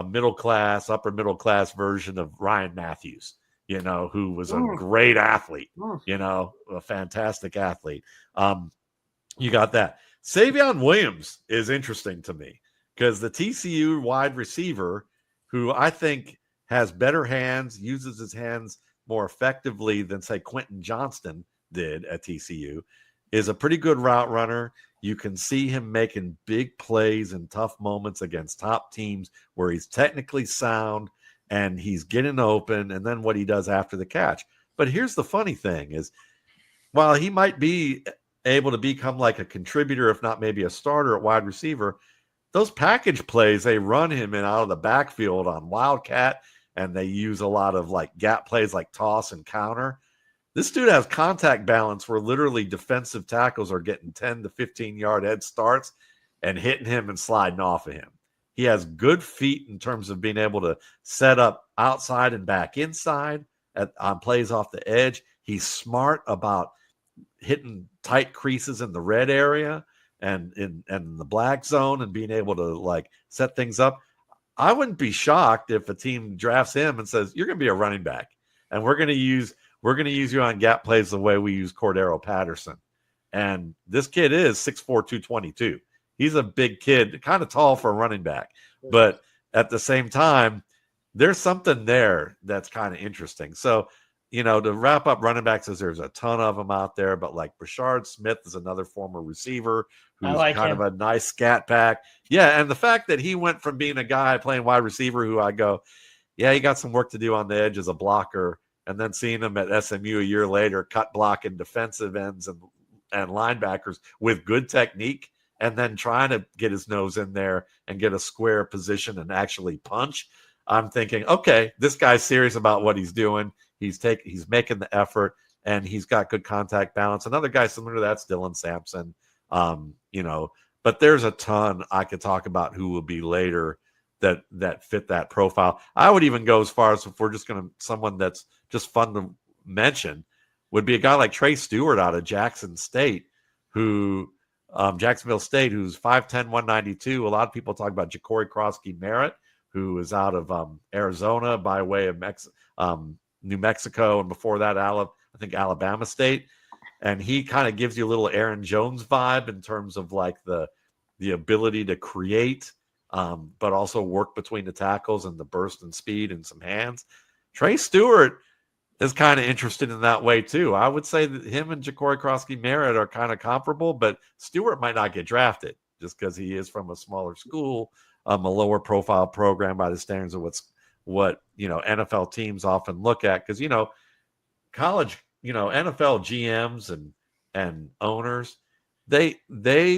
middle class, upper middle class version of Ryan Matthews, who was a great athlete, a fantastic athlete. You got that. Savion Williams is interesting to me because the TCU wide receiver, who I think has better hands, uses his hands more effectively than, say, Quentin Johnston did at TCU, is a pretty good route runner. You can see him making big plays in tough moments against top teams where he's technically sound and he's getting open, and then what he does after the catch. But here's the funny thing is, while he might be able to become like a contributor, if not maybe a starter at wide receiver, those package plays, they run him in out of the backfield on Wildcat, and they use a lot of like gap plays like toss and counter. This dude has contact balance where literally defensive tackles are getting 10 to 15-yard head starts and hitting him and sliding off of him. He has good feet in terms of being able to set up outside and back inside on plays off the edge. He's smart about hitting tight creases in the red area and in the black zone and being able to like set things up. I wouldn't be shocked if a team drafts him and says, you're going to be a running back, and we're going to use you on gap plays the way we use Cordero Patterson. And this kid is 6'4", 222. He's a big kid, kind of tall for a running back. But at the same time, there's something there that's kind of interesting. So, to wrap up running backs, there's a ton of them out there, but like Brashard Smith is another former receiver who's kind of a nice scat pack. Yeah, and the fact that he went from being a guy playing wide receiver who I go, yeah, he got some work to do on the edge as a blocker, and then seeing him at SMU a year later cut blocking defensive ends and linebackers with good technique, and then trying to get his nose in there and get a square position and actually punch. I'm thinking, okay, this guy's serious about what he's doing. He's making the effort, and he's got good contact balance. Another guy similar to that's Dylan Sampson. But there's a ton I could talk about who will be later that fit that profile. I would even go as far as, if we're just someone that's just fun to mention, would be a guy like Trey Stewart out of Jacksonville State, who's 5'10", 192. A lot of people talk about Ja'Cory Crosby-Merritt, who is out of Arizona by way of New Mexico, and before that, I think Alabama State. And he kind of gives you a little Aaron Jones vibe in terms of like the ability to create, but also work between the tackles and the burst and speed and some hands. Trey Stewart is kind of interested in that way too. I would say that him and Ja'Cory Crosby-Merritt are kind of comparable, but Stewart might not get drafted just because he is from a smaller school, a lower profile program by the standards of what NFL teams often look at. Because college, NFL GMs and owners, they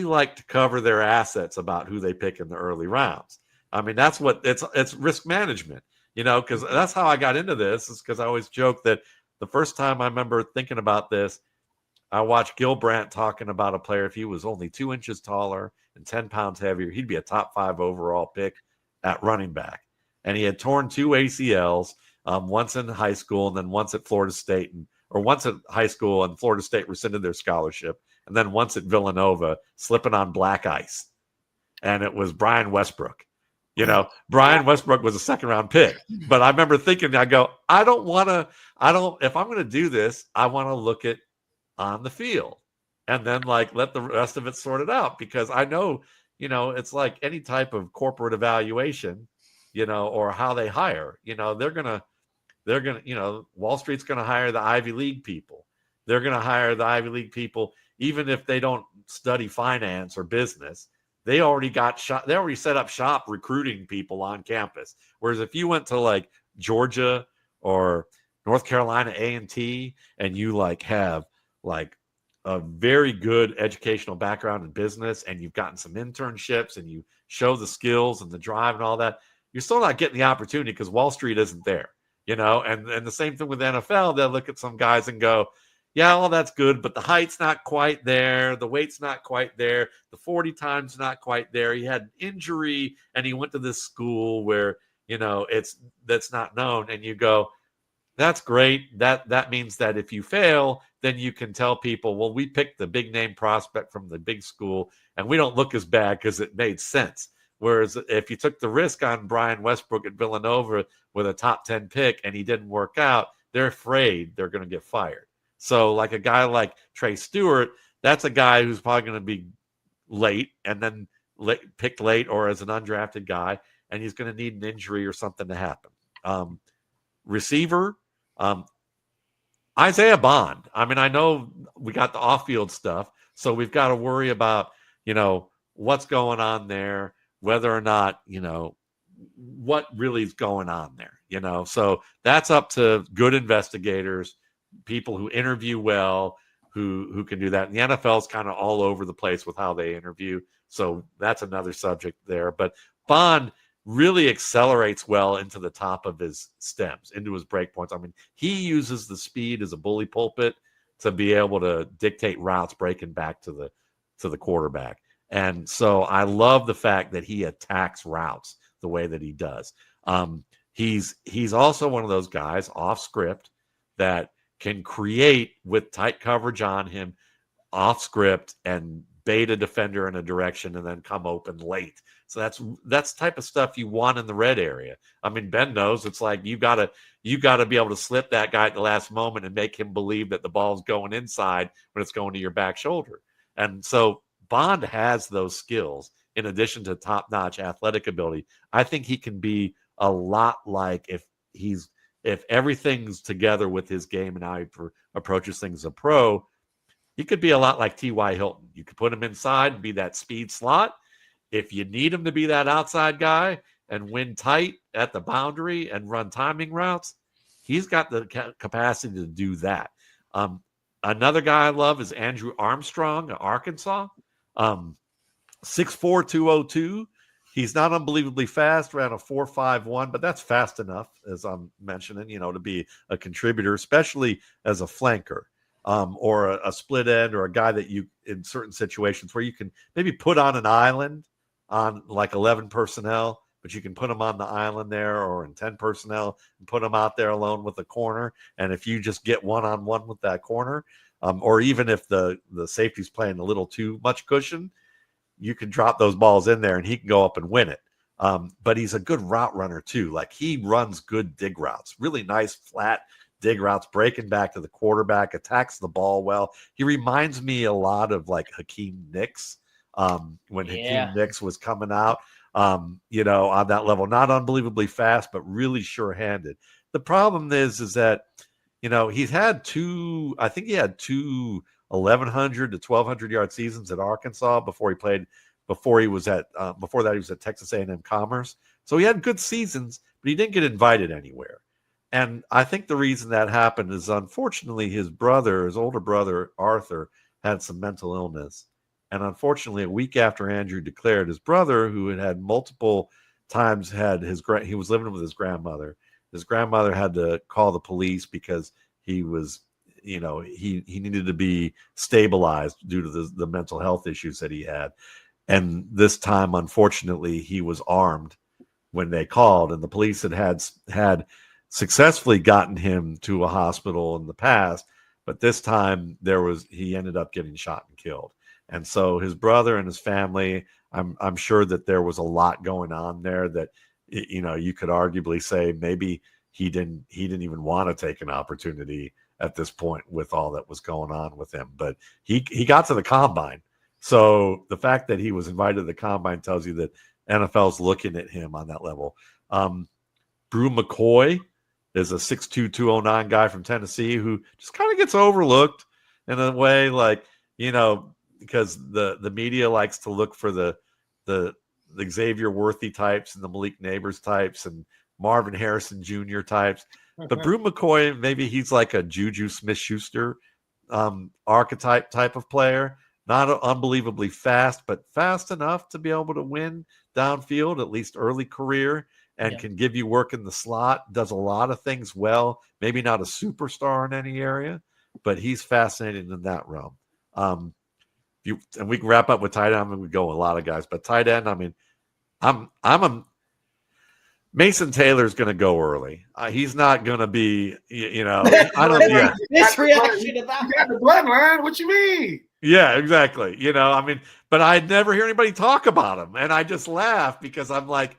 like to cover their assets about who they pick in the early rounds. I mean, that's what it's risk management. Because that's how I got into this, is because I always joke that the first time I remember thinking about this, I watched Gil Brandt talking about a player. If he was only 2 inches taller and 10 pounds heavier, he'd be a top 5 overall pick at running back. And he had torn 2 ACLs, once in high school and then once at Florida State, or once at high school and Florida State rescinded their scholarship, and then once at Villanova, slipping on black ice. And it was Brian Westbrook. Brian Westbrook was a second-round pick. But I remember thinking, I go, if I'm going to do this, I want to look at on the field and then like let the rest of it sort it out, because I know, it's like any type of corporate evaluation, or how they hire, they're going to, Wall Street's going to hire the Ivy League people. They're going to hire the Ivy League people, even if they don't study finance or business. They already set up shop recruiting people on campus. Whereas if you went to like Georgia or North Carolina A&T and you like have like a very good educational background in business, and you've gotten some internships and you show the skills and the drive and all that, you're still not getting the opportunity because Wall Street isn't there, and the same thing with the NFL. They'll look at some guys and go, yeah, all that's good, but the height's not quite there. The weight's not quite there. The 40 times not quite there. He had an injury and he went to this school where, that's not known. And you go, that's great. That means that if you fail, then you can tell people, well, we picked the big name prospect from the big school and we don't look as bad because it made sense. Whereas if you took the risk on Brian Westbrook at Villanova with a top 10 pick and he didn't work out, they're afraid they're going to get fired. So like a guy like Trey Stewart, that's a guy who's probably going to be late and then picked late or as an undrafted guy, and he's going to need an injury or something to happen. Receiver, Isaiah Bond. I mean, I know we got the off-field stuff, so we've got to worry about, what's going on there, whether or not, what really is going on there, So that's up to good investigators, people who interview well, who can do that. And the NFL is kind of all over the place with how they interview. So that's another subject there. But Bond really accelerates well into the top of his stems, into his break points. I mean, he uses the speed as a bully pulpit to be able to dictate routes breaking back to the quarterback. And so I love the fact that he attacks routes the way that he does. He's also one of those guys off script that can create with tight coverage on him off script and bait a defender in a direction and then come open late. So that's the type of stuff you want in the red area. I mean, Ben knows it's like you gotta be able to slip that guy at the last moment and make him believe that the ball's going inside when it's going to your back shoulder. And so Bond has those skills in addition to top-notch athletic ability. I think he can be a lot like if everything's together with his game and how he approaches things as a pro, he could be a lot like T.Y. Hilton. You could put him inside and be that speed slot. If you need him to be that outside guy and win tight at the boundary and run timing routes, he's got the capacity to do that. Another guy I love is Andrew Armstrong of Arkansas. 6'4", 202. He's not unbelievably fast, ran a 4.51, but that's fast enough, as I'm mentioning, to be a contributor, especially as a flanker. Or a split end, or a guy that you, in certain situations where you can maybe put on an island on like 11 personnel, but you can put them on the island there or in 10 personnel and put them out there alone with the corner. And if you just get one-on-one with that corner, or even if the safety's playing a little too much cushion, you can drop those balls in there and he can go up and win it. But he's a good route runner too. Like, he runs good dig routes, really nice flat dig routes, breaking back to the quarterback, attacks the ball well. He reminds me a lot of like Hakeem Nicks when Hakeem Nicks was coming out, on that level. Not unbelievably fast, but really sure-handed. The problem is that, he's had two 1,100 to 1,200 yard seasons at Arkansas before that he was at Texas A&M Commerce. So he had good seasons, but he didn't get invited anywhere. And I think the reason that happened is, unfortunately, his older brother, Arthur, had some mental illness. And unfortunately, a week after Andrew declared, his brother, who had multiple times he was living with his grandmother. His grandmother had to call the police because he was, he needed to be stabilized due to the mental health issues that he had. And this time, unfortunately, he was armed when they called, and the police had successfully gotten him to a hospital in the past, but this time he ended up getting shot and killed. And so his brother and his family, I'm sure that there was a lot going on there that, you could arguably say maybe he didn't even want to take an opportunity at this point with all that was going on with him. But he got to the combine. So the fact that he was invited to the combine tells you that NFL's looking at him on that level. Brew McCoy is a 6'2", 209 guy from Tennessee who just kind of gets overlooked in a way, like, because the media likes to look for the Xavier Worthy types and the Malik Neighbors types and Marvin Harrison Jr. types. But Brew McCoy, maybe he's like a Juju Smith-Schuster archetype type of player. Not unbelievably fast, but fast enough to be able to win downfield, at least early career, and can give you work in the slot, does a lot of things well. Maybe not a superstar in any area, but he's fascinating in that realm. And we can wrap up with tight end. I mean, we go with a lot of guys, but tight end, I mean, Mason Taylor's going to go early. He's not going to be, I don't. Yeah. This reaction to that. You got the bloodline. What you mean? Yeah, exactly. But I never hear anybody talk about him, and I just laugh because I'm like,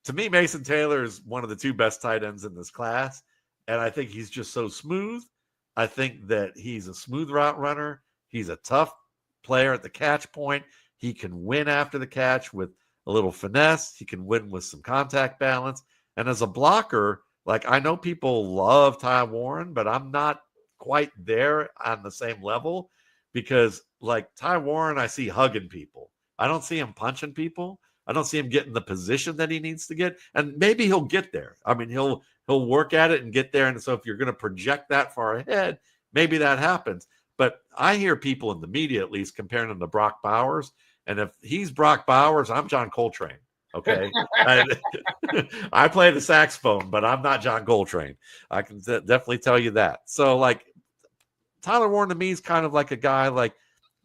to me, Mason Taylor is one of the two best tight ends in this class, and I think he's just so smooth. I think that he's a smooth route runner. He's a tough player at the catch point. He can win after the catch with a little finesse. He can win with some contact balance. And as a blocker, like, I know people love Ty Warren, but I'm not quite there on the same level because, like, Ty Warren, I see hugging people. I don't see him punching people. I don't see him getting the position that he needs to get. And maybe he'll get there. I mean, he'll work at it and get there. And so if you're going to project that far ahead, maybe that happens. But I hear people in the media, at least, comparing him to Brock Bowers. And if he's Brock Bowers, I'm John Coltrane. Okay. I play the saxophone, but I'm not John Coltrane. I can definitely tell you that. So, like, Tyler Warren to me is kind of like a guy like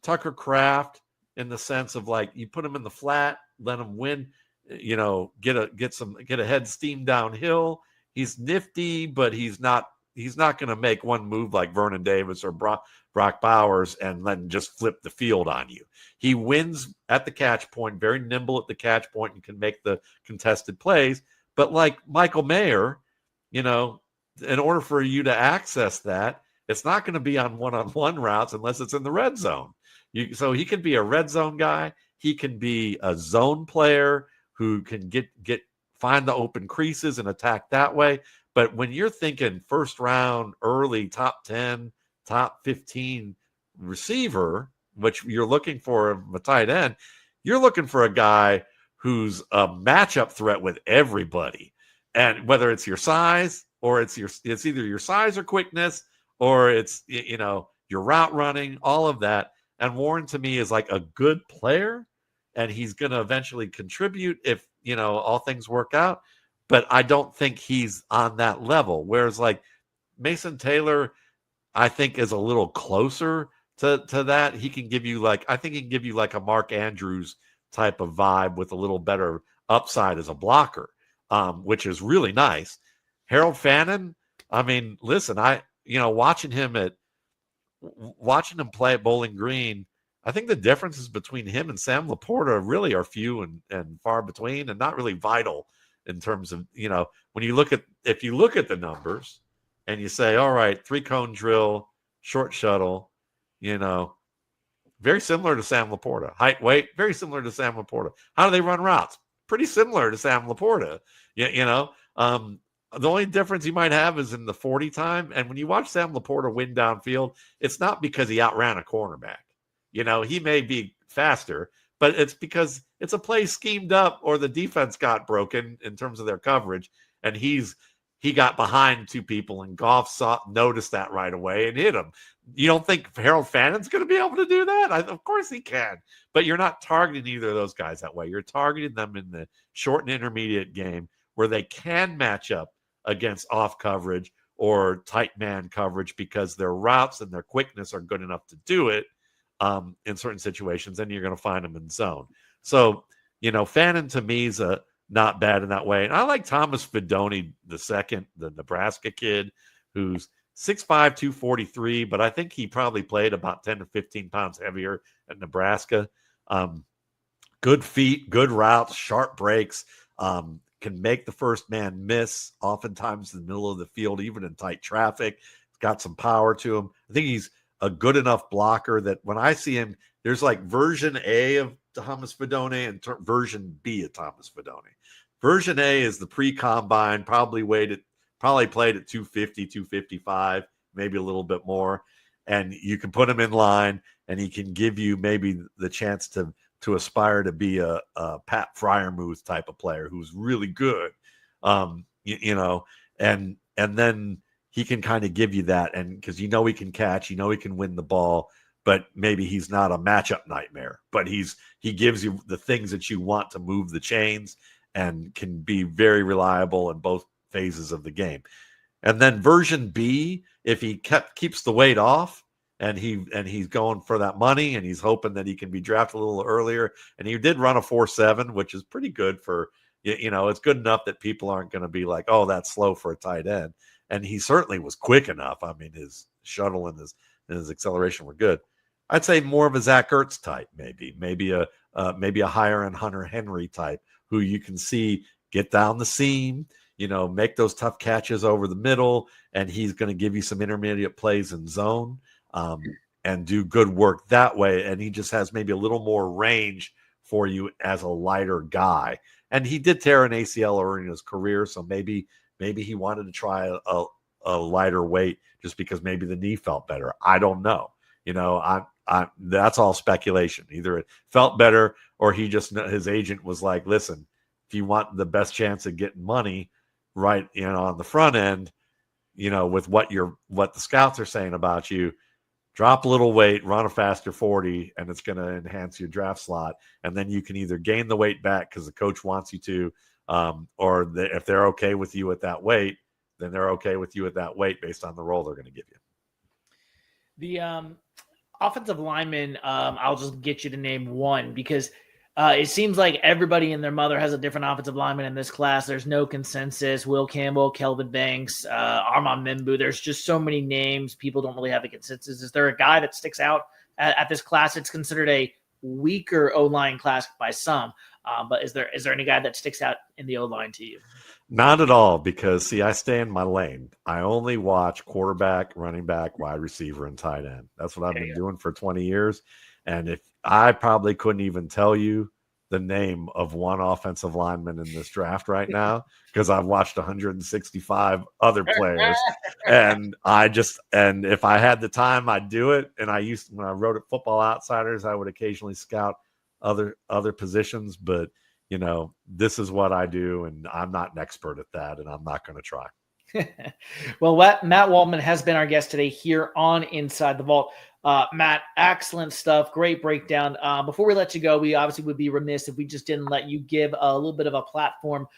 Tucker Kraft in the sense of, like, you put him in the flat, let him win, get a head steam downhill. He's nifty, but he's not he's not going to make one move like Vernon Davis or Brock Bowers and then just flip the field on you. He wins at the catch point, very nimble at the catch point, and can make the contested plays. But like Michael Mayer, in order for you to access that, it's not going to be on one-on-one routes unless it's in the red zone. So he can be a red zone guy. He can be a zone player who can find the open creases and attack that way. But when you're thinking first round, early, top 10, top 15 receiver, which you're looking for a tight end, you're looking for a guy who's a matchup threat with everybody. And whether it's your size or it's either your size or quickness, or it's, your route running, all of that. And Warren to me is like a good player, and he's going to eventually contribute if, all things work out. But I don't think he's on that level. Whereas like Mason Taylor, I think is a little closer to that. He can give you I think he can give you like a Mark Andrews type of vibe with a little better upside as a blocker, which is really nice. Harold Fannin, I mean, listen, watching him play at Bowling Green, I think the differences between him and Sam Laporta really are few and far between, and not really vital in terms of, when you look at the numbers and you say, all right, 3-cone drill, short shuttle, very similar to Sam Laporta. Height, weight, very similar to Sam Laporta. How do they run routes? Pretty similar to Sam Laporta. The only difference you might have is in the 40 time. And when you watch Sam Laporta win downfield, it's not because he outran a cornerback. He may be faster, but it's because it's a play schemed up or the defense got broken in terms of their coverage. And he got behind two people, and Goff noticed that right away and hit him. You don't think Harold Fannin's going to be able to do that? Of course he can. But you're not targeting either of those guys that way. You're targeting them in the short and intermediate game where they can match up against off coverage or tight man coverage because their routes and their quickness are good enough to do it in certain situations, and you're going to find them in zone. So, Fannin to me is not bad in that way. And I like Thomas Fidone II, the Nebraska kid, who's 6'5", 243, but I think he probably played about 10 to 15 pounds heavier at Nebraska. Good feet, good routes, sharp breaks, can make the first man miss oftentimes in the middle of the field, even in tight traffic. He's got some power to him. I think he's a good enough blocker that when I see him, there's like version A of Thomas Fidone and version B of Thomas Fidone. Version A is the pre-combine, probably played at 250, 255, maybe a little bit more. And you can put him in line and he can give you maybe the chance to aspire to be a Pat Freiermuth type of player who's really good, and then he can kind of give you that, and because he can catch, he can win the ball, but maybe he's not a matchup nightmare, but he gives you the things that you want to move the chains and can be very reliable in both phases of the game. And then version B, if he keeps the weight off, and he's going for that money, and he's hoping that he can be drafted a little earlier. And he did run a 4.7, which is pretty good for, it's good enough that people aren't going to be like, oh, that's slow for a tight end. And he certainly was quick enough. I mean, his shuttle and his acceleration were good. I'd say more of a Zach Ertz type, maybe a higher end Hunter Henry type, who you can see get down the seam, make those tough catches over the middle, and he's going to give you some intermediate plays in zone. And do good work that way. And he just has maybe a little more range for you as a lighter guy. And he did tear an ACL early in his career, so maybe he wanted to try a lighter weight just because maybe the knee felt better. I don't know. That's all speculation. Either it felt better or his agent was like, listen, if you want the best chance of getting money right, on the front end, with what the scouts are saying about you, drop a little weight, run a faster 40, and it's going to enhance your draft slot. And then you can either gain the weight back because the coach wants you to, or if they're okay with you at that weight, then they're okay with you at that weight based on the role they're going to give you. The offensive lineman, I'll just get you to name one because It seems like everybody and their mother has a different offensive lineman in this class. There's no consensus. Will Campbell, Kelvin Banks, Armand Membu. There's just so many names. People don't really have a consensus. Is there a guy that sticks out at this class? It's considered a weaker O-line class by some. But is there any guy that sticks out in the O-line to you? Not at all, because, see, I stay in my lane. I only watch quarterback, running back, wide receiver, and tight end. That's what I've been doing for 20 years. And if I probably couldn't even tell you the name of one offensive lineman in this draft right now, because I've watched 165 other players. And if I had the time, I'd do it. And when I wrote at Football Outsiders, I would occasionally scout other positions, but this is what I do, and I'm not an expert at that, and I'm not going to try. Well, Matt Waldman has been our guest today here on Inside the Vault. Matt, excellent stuff. Great breakdown. Before we let you go, we obviously would be remiss if we just didn't let you give a little bit of a platform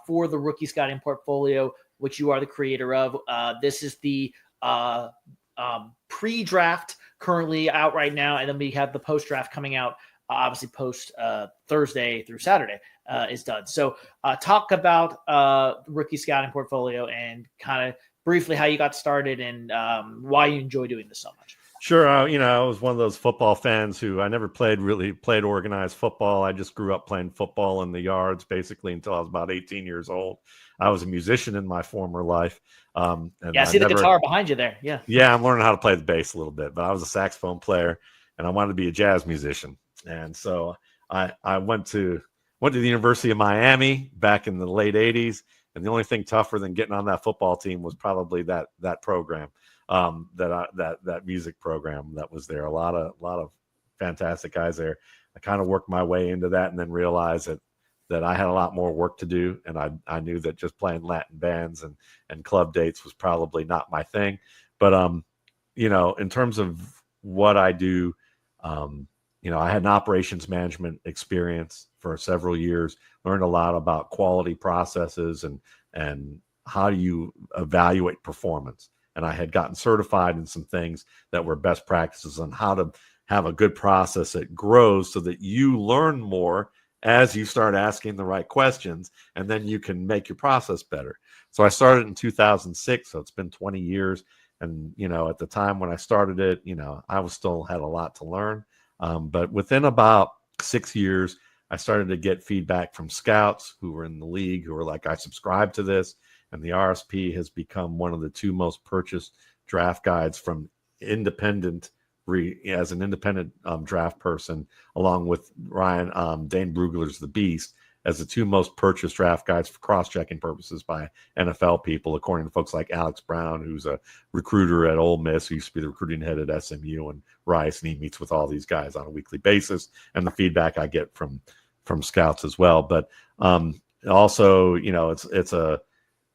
for the rookie scouting portfolio, which you are the creator of. This is the pre-draft currently out right now, and then we have the post-draft coming out. Obviously, post Thursday through Saturday is done. So talk about the rookie scouting portfolio and kind of briefly how you got started and why you enjoy doing this so much. Sure. I was one of those football fans who I never played organized football. I just grew up playing football in the yards basically until I was about 18 years old. I was a musician in my former life. And I see the guitar behind you there. Yeah. Yeah, I'm learning how to play the bass a little bit, but I was a saxophone player and I wanted to be a jazz musician. And so I went to the University of Miami back in the late 80s. And the only thing tougher than getting on that football team was probably that program, that music program that was there. A lot of fantastic guys there. I kind of worked my way into that and then realized that I had a lot more work to do. And I knew that just playing Latin bands and club dates was probably not my thing. But, in terms of what I do, I had an operations management experience for several years, learned a lot about quality processes and how do you evaluate performance. And I had gotten certified in some things that were best practices on how to have a good process that grows so that you learn more as you start asking the right questions, and then you can make your process better. So I started in 2006, so it's been 20 years. And, at the time when I started it, I still had a lot to learn. But within about 6 years, I started to get feedback from scouts who were in the league who were like, I subscribe to this. And the RSP has become one of the two most purchased draft guides from as an independent draft person, along with Dane Brugler's The Beast, as the two most purchased draft guides for cross-checking purposes by NFL people, according to folks like Alex Brown, who's a recruiter at Ole Miss, who used to be the recruiting head at SMU, and Rice, and he meets with all these guys on a weekly basis, and the feedback I get from scouts as well. But also, it's about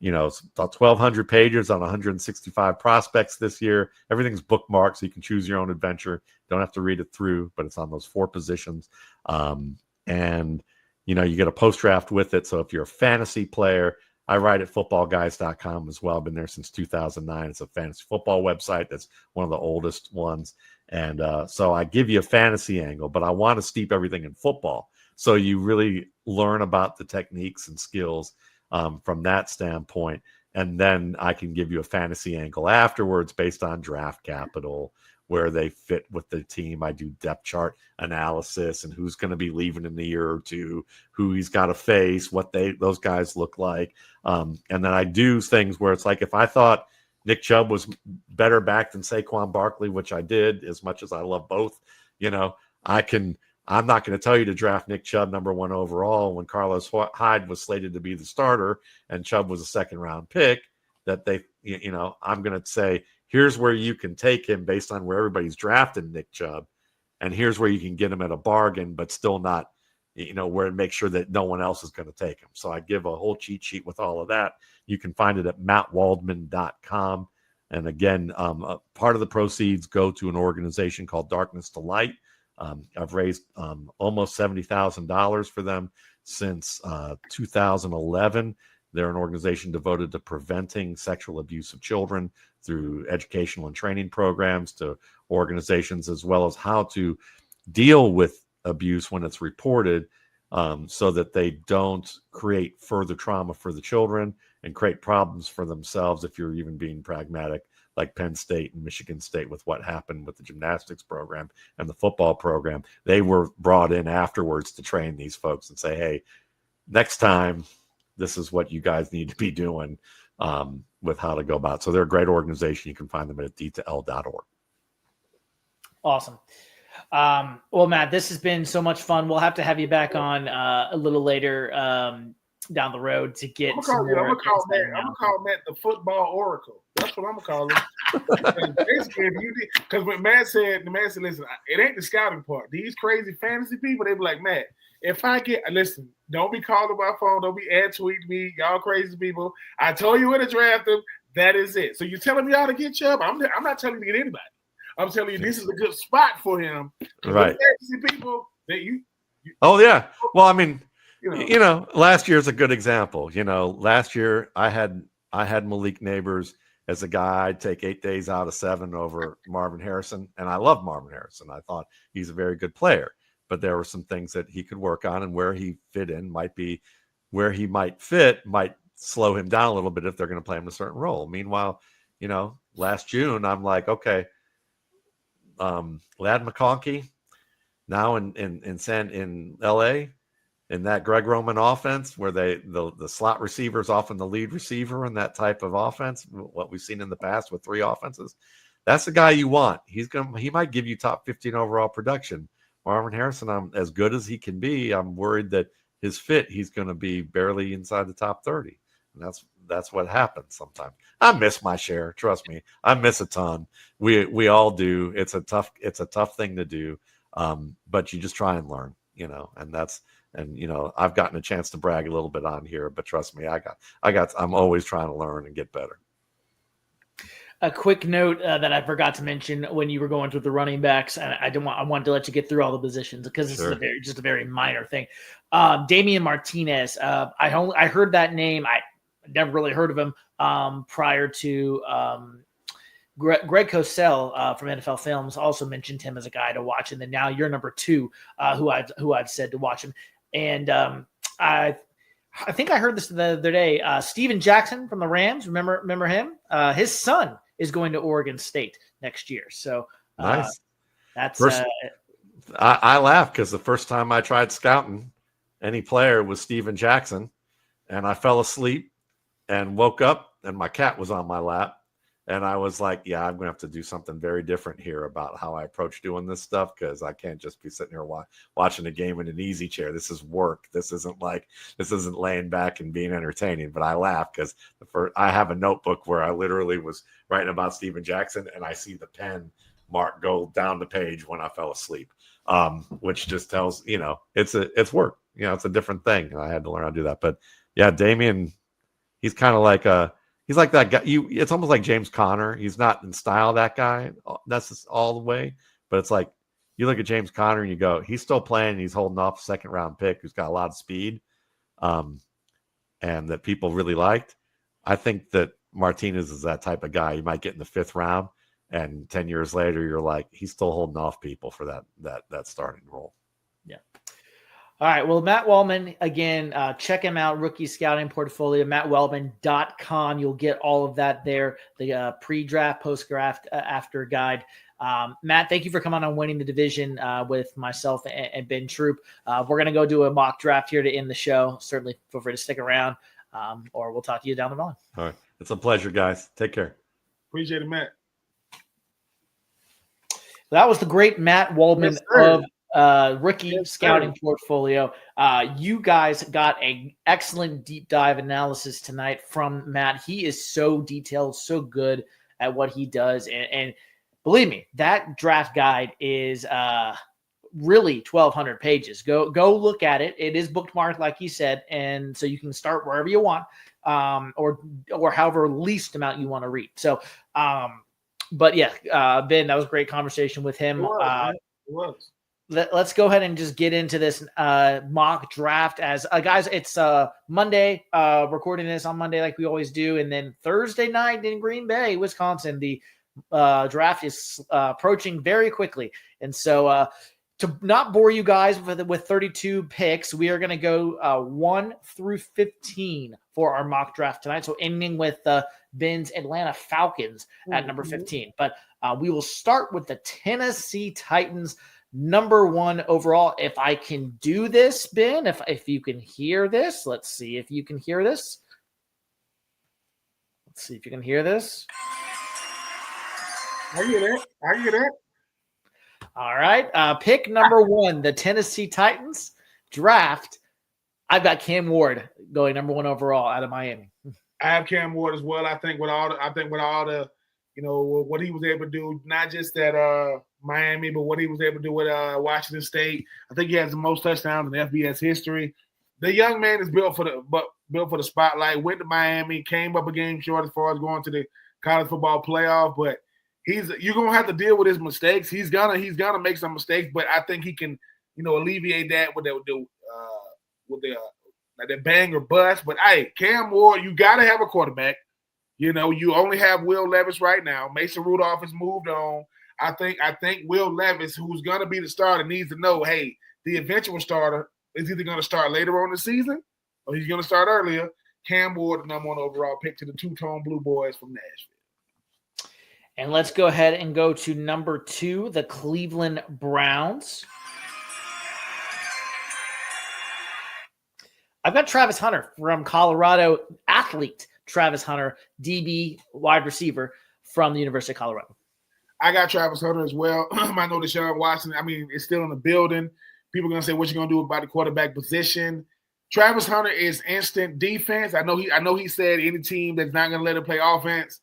1,200 pages on 165 prospects this year. Everything's bookmarked, so you can choose your own adventure. Don't have to read it through, but it's on those 4 positions. And you get a post-draft with it. So if you're a fantasy player, I write at footballguys.com as well. I've been there since 2009. It's a fantasy football website. That's one of the oldest ones. And so I give you a fantasy angle, but I want to steep everything in football. So you really learn about the techniques and skills from that standpoint. And then I can give you a fantasy angle afterwards based on draft capital, where they fit with the team. I do depth chart analysis and who's going to be leaving in a year or two, who he's got to face, what those guys look like. And then I do things where it's like, if I thought Nick Chubb was better back than Saquon Barkley, which I did, as much as I love both, I'm not going to tell you to draft Nick Chubb number 1 overall when Carlos Hyde was slated to be the starter and Chubb was a 2nd round pick, that I'm going to say, here's where you can take him based on where everybody's drafting Nick Chubb. And here's where you can get him at a bargain, but still not, where to make sure that no one else is going to take him. So I give a whole cheat sheet with all of that. You can find it at mattwaldman.com. And again, part of the proceeds go to an organization called Darkness to Light. I've raised almost $70,000 for them since 2011. They're an organization devoted to preventing sexual abuse of children through educational and training programs, to organizations as well as how to deal with abuse when it's reported, so that they don't create further trauma for the children and create problems for themselves. If you're even being pragmatic, like Penn State and Michigan State with what happened with the gymnastics program and the football program, they were brought in afterwards to train these folks and say, hey, next time, this is what you guys need to be doing with how to go about it. So they're a great organization. You can find them at d2l.org. Awesome. Well, Matt, this has been so much fun. We'll have to have you back on a little later down the road to get I'm gonna call Matt the football oracle. That's what I'm gonna call him. Because when Matt said, listen, it ain't the scouting part. These crazy fantasy people, they be like, Matt, if I listen, don't be calling my phone, don't be ad tweeting me, y'all crazy people. I told you where to draft them. That is it. So you're telling me how to get Chubb? I'm not telling you to get anybody. I'm telling you, this is a good spot for him. Right. People that you. Oh yeah. Well, I mean, last year's a good example. Last year I had Malik Neighbors as a guy I'd take 8 days out of 7 over Marvin Harrison, and I love Marvin Harrison. I thought he's a very good player, but there were some things that he could work on, and where he fit in might be where he might slow him down a little bit if they're going to play him in a certain role. Meanwhile, last June I'm like, okay. Lad McConkey now in LA in that Greg Roman offense where the slot receiver is often the lead receiver in that type of offense, what we've seen in the past with 3 offenses, that's the guy you want. He might give you top 15 overall production. Marvin Harrison, I'm as good as he can be. I'm worried that his fit, he's going to be barely inside the top 30. And that's what happens sometimes. I miss my share. Trust me. I miss a ton. We all do. It's a tough thing to do. But you just try and learn, and I've gotten a chance to brag a little bit on here, but trust me, I'm always trying to learn and get better. A quick note that I forgot to mention when you were going through the running backs, and I wanted to let you get through all the positions because this is just a very minor thing. Damian Martinez. I heard that name. I never really heard of him prior to Greg Cosell from NFL Films also mentioned him as a guy to watch, and then now you're number 2 who I've said to watch him. And I think I heard this the other day. Steven Jackson from the Rams, remember him? His son is going to Oregon State next year. So nice. That's I laugh because the first time I tried scouting any player was Steven Jackson, and I fell asleep and woke up and my cat was on my lap. And I was like, yeah, I'm going to have to do something very different here about how I approach doing this stuff, because I can't just be sitting here watching a game in an easy chair. This is work. This isn't laying back and being entertaining. But I laugh because I have a notebook where I literally was writing about Steven Jackson, and I see the pen mark go down the page when I fell asleep, which just tells, it's work. It's a different thing. I had to learn how to do that. But yeah, Damian, he's kind of like he's like that guy. It's almost like James Conner. He's not in style, that guy. That's just all the way. But it's like you look at James Conner and you go, he's still playing. He's holding off a second-round pick who's got a lot of speed, and that people really liked. I think that Martinez is that type of guy. You might get in the 5th round, and 10 years later, you're like, he's still holding off people for that starting role. Yeah. All right. Well, Matt Waldman, again, check him out, Rookie Scouting Portfolio, mattwaldman.com. You'll get all of that there, the pre-draft, post-draft, after guide. Matt, thank you for coming on Winning the Division with myself and Ben Troupe. We're going to go do a mock draft here to end the show. Certainly feel free to stick around, or we'll talk to you down the line. All right. It's a pleasure, guys. Take care. Appreciate it, Matt. That was the great Matt Waldman of Rookie Scouting Portfolio. You guys got an excellent deep dive analysis tonight from Matt. He is so detailed, so good at what he does. And believe me, that draft guide is really 1,200 pages. Go look at it. It is bookmarked, like he said. And so you can start wherever you want, or however least amount you want to read. So, but yeah, Ben, that was a great conversation with him. It was. Let's go ahead and just get into this mock draft. As guys, it's Monday, recording this on Monday like we always do. And then Thursday night in Green Bay, Wisconsin, the draft is approaching very quickly. And so to not bore you guys with 32 picks, we are going to go 1 through 15 for our mock draft tonight. So ending with Ben's Atlanta Falcons at number 15. But we will start with the Tennessee Titans, number 1 overall. If I can do this, Ben, if you can hear this, let's see if you can hear this. Let's see if you can hear this. I hear that. All right. Pick number 1, the Tennessee Titans draft. I've got Cam Ward going number 1 overall out of Miami. I have Cam Ward as well. I think with all the, what he was able to do, not just at Miami, but what he was able to do with Washington State. I think he has the most touchdowns in FBS history. The young man is built for the spotlight. Went to Miami, came up a game short as far as going to the college football playoff, but you're gonna have to deal with his mistakes. He's gonna make some mistakes, but I think he can, alleviate that with the bang or bust. But hey, Cam Ward, you gotta have a quarterback. You only have Will Levis right now. Mason Rudolph has moved on. I think Will Levis, who's gonna be the starter, needs to know, hey, the eventual starter is either gonna start later on in the season or he's gonna start earlier. Cam Ward, the number 1 overall pick to the two-tone Blue Boys from Nashville. And let's go ahead and go to number 2, the Cleveland Browns. I've got Travis Hunter from Colorado, athlete Travis Hunter, DB wide receiver from the University of Colorado. I got Travis Hunter as well. I know Deshaun Watson, is still in the building. People are going to say, what you going to do about the quarterback position? Travis Hunter is instant defense. I know he said any team that's not going to let him play offense,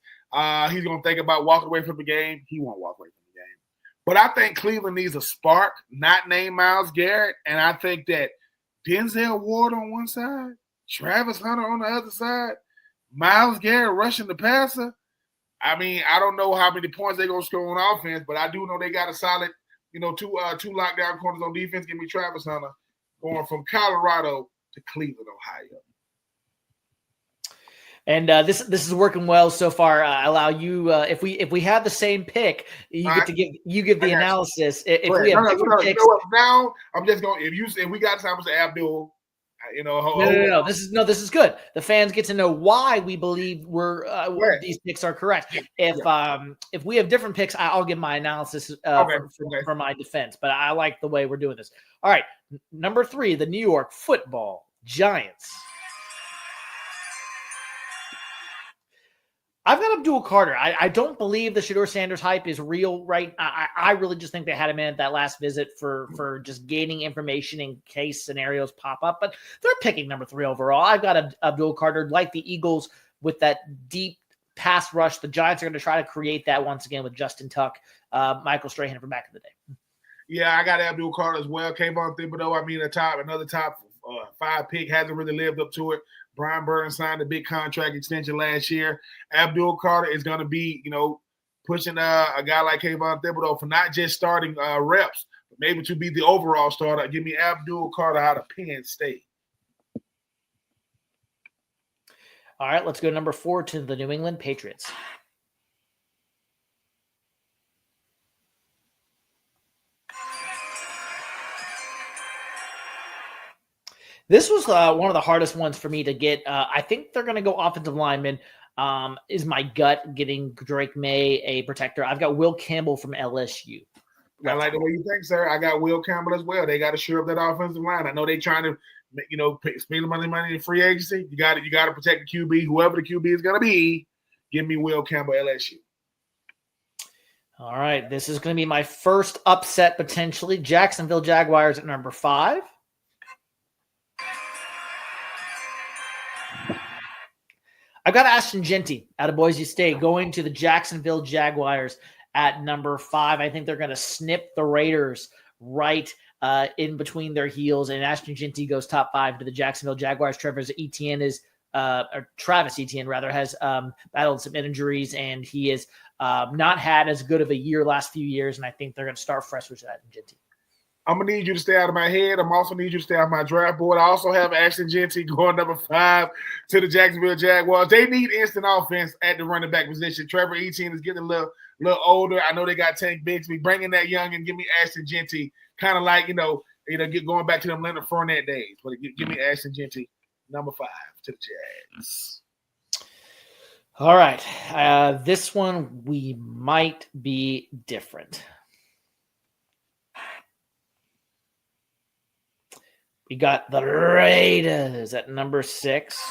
he's going to think about walking away from the game. He won't walk away from the game. But I think Cleveland needs a spark, not named Myles Garrett. And I think that Denzel Ward on one side, Travis Hunter on the other side, Myles Garrett rushing the passer. I don't know how many points they're going to score on offense, but I do know they got a solid, two lockdown corners on defense. Give me Travis Hunter going from Colorado to Cleveland, Ohio. And this is working well so far. Allow you if we have the same pick, you get to give the analysis. If we have different picks, now I'm just going. If we got time to say Abdul, no. This is good. The fans get to know why we believe these picks are correct. If we have different picks, I'll give my analysis for my defense. But I like the way we're doing this. All right, number 3, the New York Football Giants. I've got Abdul Carter. I don't believe the Shedeur Sanders hype is real, right? I really just think they had him in at that last visit for just gaining information in case scenarios pop up. But they're picking number 3 overall. I've got Abdul Carter, like the Eagles, with that deep pass rush. The Giants are going to try to create that once again with Justin Tuck, Michael Strahan from back in the day. Yeah, I got Abdul Carter as well. Kayvon Thibodeau, another top 5 pick, hasn't really lived up to it. Brian Burns signed a big contract extension last year. Abdul Carter is going to be, pushing a guy like Kayvon Thibodeau for not just starting reps, but maybe to be the overall starter. Give me Abdul Carter out of Penn State. All right, let's go number 4 to the New England Patriots. This was one of the hardest ones for me to get. I think they're going to go offensive lineman. Is my gut getting Drake May a protector? I've got Will Campbell from LSU. I like the way you think, sir. I got Will Campbell as well. They got to shore up that offensive line. I know they're trying to, spend the money in free agency. You got to protect the QB, whoever the QB is going to be. Give me Will Campbell, LSU. All right, this is going to be my first upset potentially. Jacksonville Jaguars at number 5. I've got Ashton Jeanty out of Boise State going to the Jacksonville Jaguars at number 5. I think they're going to snip the Raiders right in between their heels, and Ashton Jeanty goes top 5 to the Jacksonville Jaguars. Travis Etienne has battled some injuries, and he has not had as good of a year last few years, and I think they're going to start fresh with Ashton Jeanty. I'm going to need you to stay out of my head. I'm also need you to stay out of my draft board. I also have Ashton Jeanty going number 5 to the Jacksonville Jaguars. They need instant offense at the running back position. Trevor Etienne is getting a a little older. I know they got Tank Bigsby. Bringing that young and give me Ashton Genty, kind of like, get going back to them Leonard Fournette days. But give me Ashton Genty, number 5 to the Jags. All right. This one we might be different. We got the Raiders at number 6.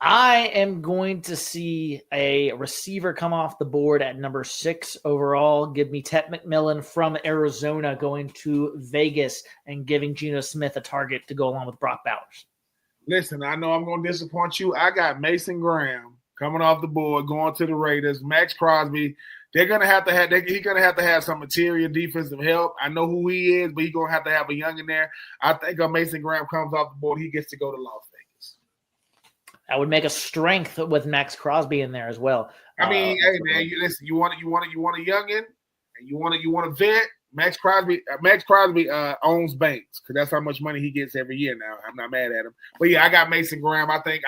I am going to see a receiver come off the board at number 6 overall. Give me Ted McMillan from Arizona going to Vegas and giving Geno Smith a target to go along with Brock Bowers. Listen, I know I'm going to disappoint you. I got Mason Graham coming off the board, going to the Raiders. Max Crosby, he's going to have to have some interior defensive help. I know who he is, but he's going to have a young in there. I think Mason Graham comes off the board. He gets to go to Las Vegas. That would make a strength with Max Crosby in there as well. I mean, hey man, listen. You want a youngin, and you want a vet. Max Crosby owns banks because that's how much money he gets every year now. I'm not mad at him, but yeah, I got Mason Graham. I think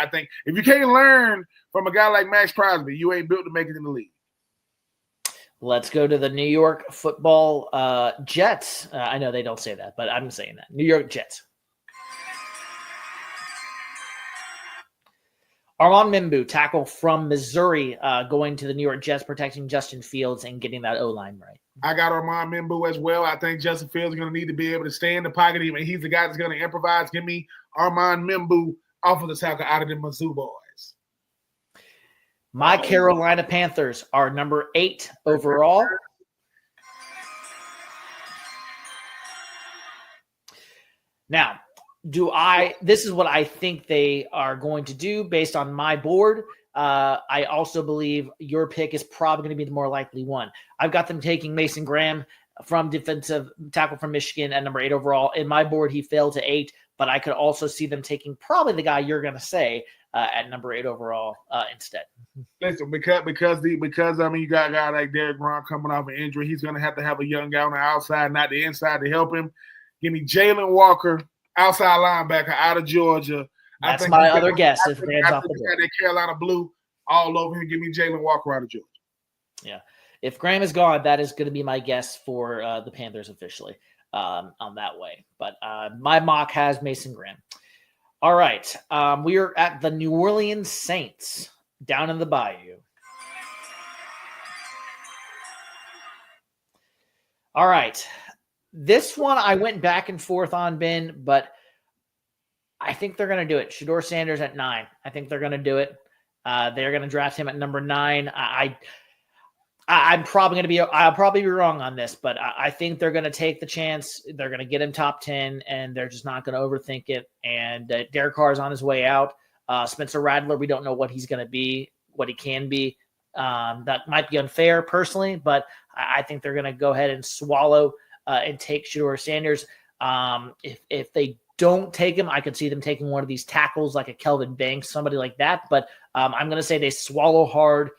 if you can't learn from a guy like Max Crosby, you ain't built to make it in the league. Let's go to the New York Football Jets. I know they don't say that, but I'm saying that. New York Jets. Armand Mimbu, tackle from Missouri, going to the New York Jets, protecting Justin Fields and getting that O-line right. I got Armand Mimbu as well. I think Justin Fields is going to need to be able to stay in the pocket. Even he's the guy that's going to improvise. Give me Armand Mimbu off of the tackle out of the Mizzou boys. My Carolina Panthers are number 8 overall. Now, this is what I think they are going to do based on my board. I also believe your pick is probably going to be the more likely one. I've got them taking Mason Graham from defensive tackle from Michigan at number 8 overall. In my board, he fell to 8, but I could also see them taking probably the guy you're going to say at number 8 overall instead. Listen, because you got a guy like Derek Brown coming off an injury, he's going to have a young guy on the outside, not the inside, to help him. Give me Jalen Walker, outside linebacker out of Georgia. That's my other guess. If Graham's off the board, that Carolina blue all over him. Give me Jalen Walker out of Georgia. Yeah, if Graham is gone, that is going to be my guess for the Panthers officially on that way. But my mock has Mason Graham. All right, we are at the New Orleans Saints down in the Bayou. All right. This one I went back and forth on, Ben, but I think they're going to do it. Shedeur Sanders at 9. I think they're going to do it. They're going to draft him at number 9. I'll probably be wrong on this, but I think they're going to take the chance. They're going to get him top 10, and they're just not going to overthink it. And Derek Carr is on his way out. Spencer Rattler, we don't know what he's going to be, what he can be. That might be unfair personally, but I think they're going to go ahead and swallow and take Shedeur Sanders. If they don't take him, I could see them taking one of these tackles like a Kelvin Banks, somebody like that. But I'm going to say they swallow hard,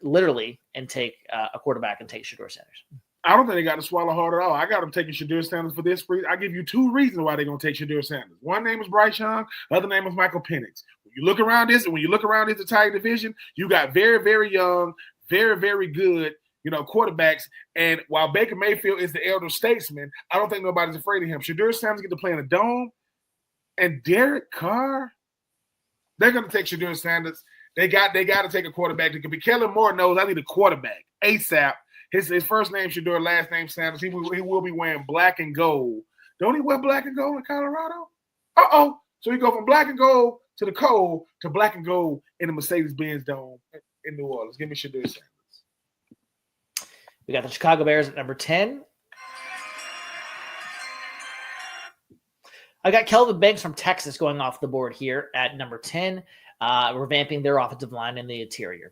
literally, and take a quarterback and take Shedeur Sanders. I don't think they got to swallow hard at all. I got them taking Shedeur Sanders for this reason. I give you 2 reasons why they're going to take Shedeur Sanders. One name is Bryce Young. The other name is Michael Penix. When you look around this entire division, you got very, very young, very, very good, quarterbacks. And while Baker Mayfield is the elder statesman, I don't think nobody's afraid of him. Shedeur Sanders get to play in a dome. And Derek Carr, they're going to take Shedeur Sanders. They got to take a quarterback. That could be. Kellen Moore knows I need a quarterback ASAP. His first name Shedeur, last name Sanders. He will be wearing black and gold. Don't he wear black and gold in Colorado? So he go from black and gold to the cold to black and gold in the Mercedes-Benz Dome in New Orleans. Give me Shedeur Sanders. We got the Chicago Bears at number 10. I got Kelvin Banks from Texas going off the board here at number 10, revamping their offensive line in the interior.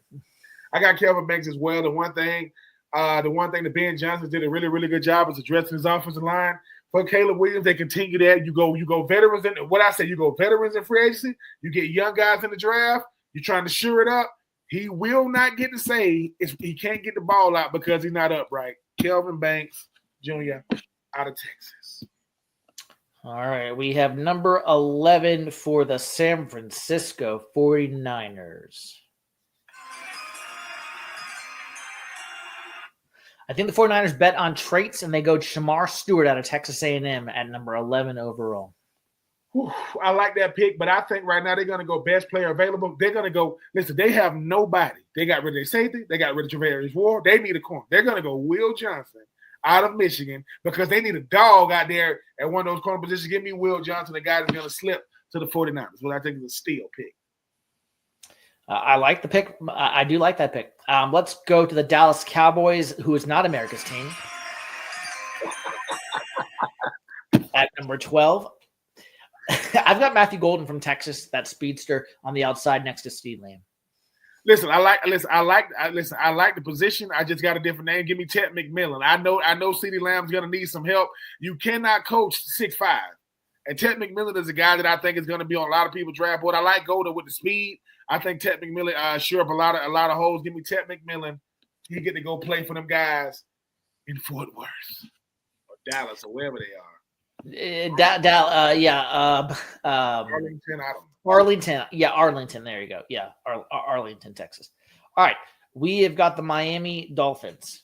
I got Kelvin Banks as well. The one thing that Ben Johnson did a really, really good job is addressing his offensive line. For Caleb Williams, they continue that. You go veterans in what I say. You go veterans in free agency. You get young guys in the draft. You're trying to shore it up. He will not get to say he can't get the ball out because he's not upright. Kelvin Banks Jr. out of Texas. All right, we have number 11 for the San Francisco 49ers. I think the 49ers bet on traits, and they go Shamar Stewart out of Texas A&M at number 11 overall. Whew, I like that pick, but I think right now they're going to go best player available. They're going to go, listen, they have nobody. They got rid of their safety. They got rid of Travarius Ward. They need a corner. They're going to go Will Johnson out of Michigan because they need a dog out there at one of those corner positions. Give me Will Johnson, the guy that's going to slip to the 49ers, what I think is a steal pick. I like the pick. I do like that pick. Let's go to the Dallas Cowboys, who is not America's team. At number 12. I've got Matthew Golden from Texas, that speedster on the outside next to Steve Lamb. Listen, I like the position. I just got a different name. Give me Ted McMillan. I know CeeDee Lamb's gonna need some help. You cannot coach 6'5". And Ted McMillan is a guy that I think is gonna be on a lot of people's draft board. I like Golden with the speed. I think Ted McMillan sure up a lot of holes. Give me Ted McMillan. He get to go play for them guys in Fort Worth or Dallas or wherever they are. Arlington, I don't know. Arlington. Yeah, Arlington. There you go. Yeah, Arlington, Texas. All right. We have got the Miami Dolphins.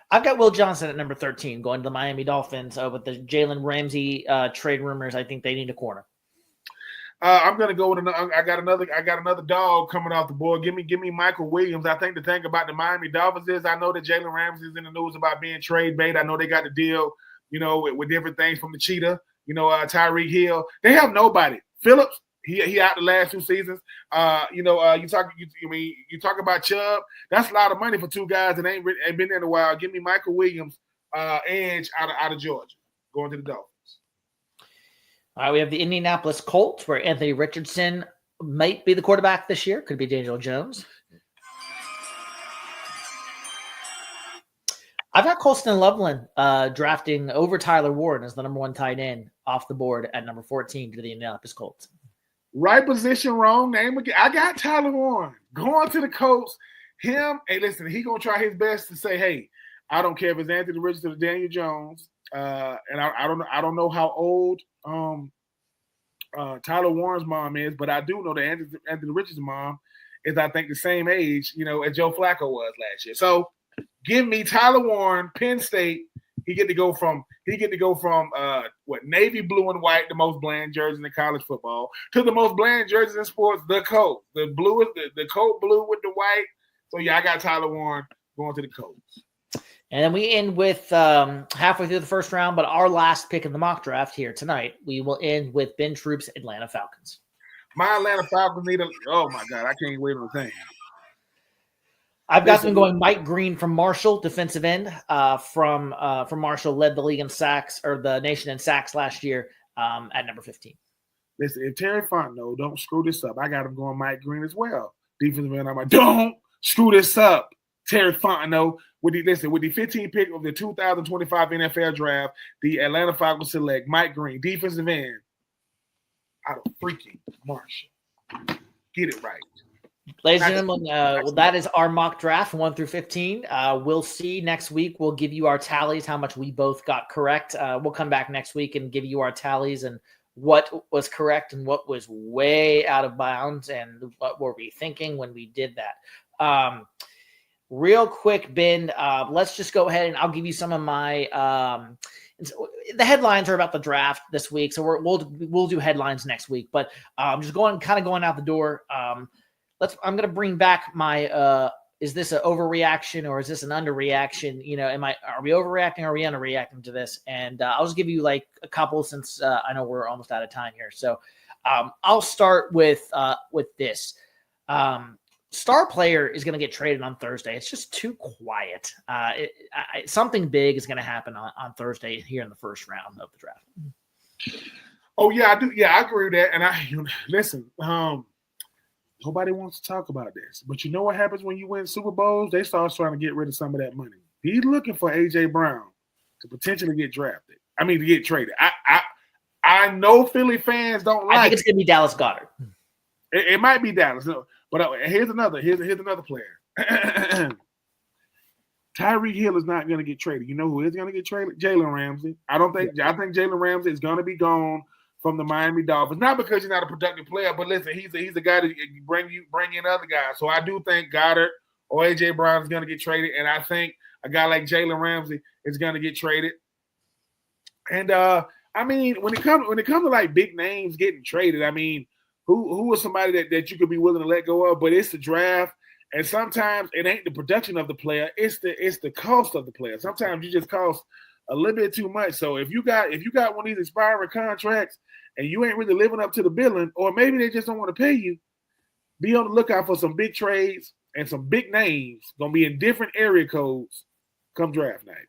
I've got Will Johnson at number 13 going to the Miami Dolphins with the Jalen Ramsey trade rumors. I think they need a corner. I'm gonna go with another. I got another dog coming off the board. Give me Michael Williams. I think the thing about the Miami Dolphins is I know that Jalen Ramsey is in the news about being trade bait. I know they got to deal, with different things from the cheetah. Tyreek Hill. They have nobody. Phillips. He out the last 2 seasons. You talk about Chubb. That's a lot of money for 2 guys that ain't been there in a while. Give me Michael Williams, edge out of Georgia, going to the Dolphins. All right, we have the Indianapolis Colts, where Anthony Richardson might be the quarterback this year. Could be Daniel Jones. I've got Colston Loveland drafting over Tyler Warren as the number 1 tight end off the board at number 14 to the Indianapolis Colts. Right position, wrong name again. I got Tyler Warren going to the Colts. Him, hey, listen, he gonna try his best to say, hey, I don't care if it's Anthony Richardson or Daniel Jones. And I don't know how old Tyler Warren's mom is, but I do know that Anthony Richardson's mom is, I think, the same age, as Joe Flacco was last year. So give me Tyler Warren, Penn State. He get to go from navy blue and white, the most bland jerseys in college football, to the most bland jerseys in sports, the Colts. The blue is the Colt blue with the white. So yeah, I got Tyler Warren going to the Colts. And then we end with halfway through the first round, but our last pick in the mock draft here tonight, we will end with Ben Troupe's Atlanta Falcons. My Atlanta Falcons need oh my God, I can't wait on the thing. I've got them going Mike Green from Marshall, defensive end. From Marshall, led the league in sacks, or the nation in sacks last year at number 15. Listen, if Terry Fontenot don't screw this up, I got him going Mike Green as well. Defensive end, I'm like, don't screw this up, Terry Fontenot. With the 15th pick of the 2025 NFL draft, the Atlanta Falcons select Mike Green, defensive end, out of freaking Marshall. Get it right. Ladies and gentlemen, that is our mock draft 1 through 15. We'll see next week. We'll give you our tallies, how much we both got correct. We'll come back next week and give you our tallies and what was correct and what was way out of bounds and what were we thinking when we did that. Real quick, Ben, let's just go ahead and I'll give you some of my the headlines are about the draft this week, so we'll do headlines next week. But just going out the door. I'm going to bring back my is this an overreaction or is this an underreaction? Are we overreacting or are we underreacting to this? And I'll just give you like a couple since I know we're almost out of time here. So I'll start with this. Star player is going to get traded on Thursday. It's just too quiet. Something big is going to happen on Thursday here in the first round of the draft. Oh yeah, I do. Yeah, I agree with that. And listen. Nobody wants to talk about this, but you know what happens when you win Super Bowls? They start trying to get rid of some of that money. He's looking for A.J. Brown to potentially get drafted. To get traded. I know Philly fans don't like. I think it's going to be Dallas Goedert. It might be Dallas, but here's another player. Tyreek Hill is not going to get traded. You know who is going to get traded? Jalen Ramsey. I think Jalen Ramsey is going to be gone from the Miami Dolphins. Not because he's not a productive player, but listen, he's a guy that bring in other guys. So I do think Goddard or AJ Brown is going to get traded, and I think a guy like Jalen Ramsey is going to get traded. And I mean, when it comes to like big names getting traded, I mean, who is somebody that you could be willing to let go of? But it's the draft. And sometimes it ain't the production of the player, it's the cost of the player. Sometimes you just cost a little bit too much. So if you got one of these expiring contracts and you ain't really living up to the billing, or maybe they just don't want to pay you, be on the lookout for some big trades and some big names gonna be in different area codes come draft night.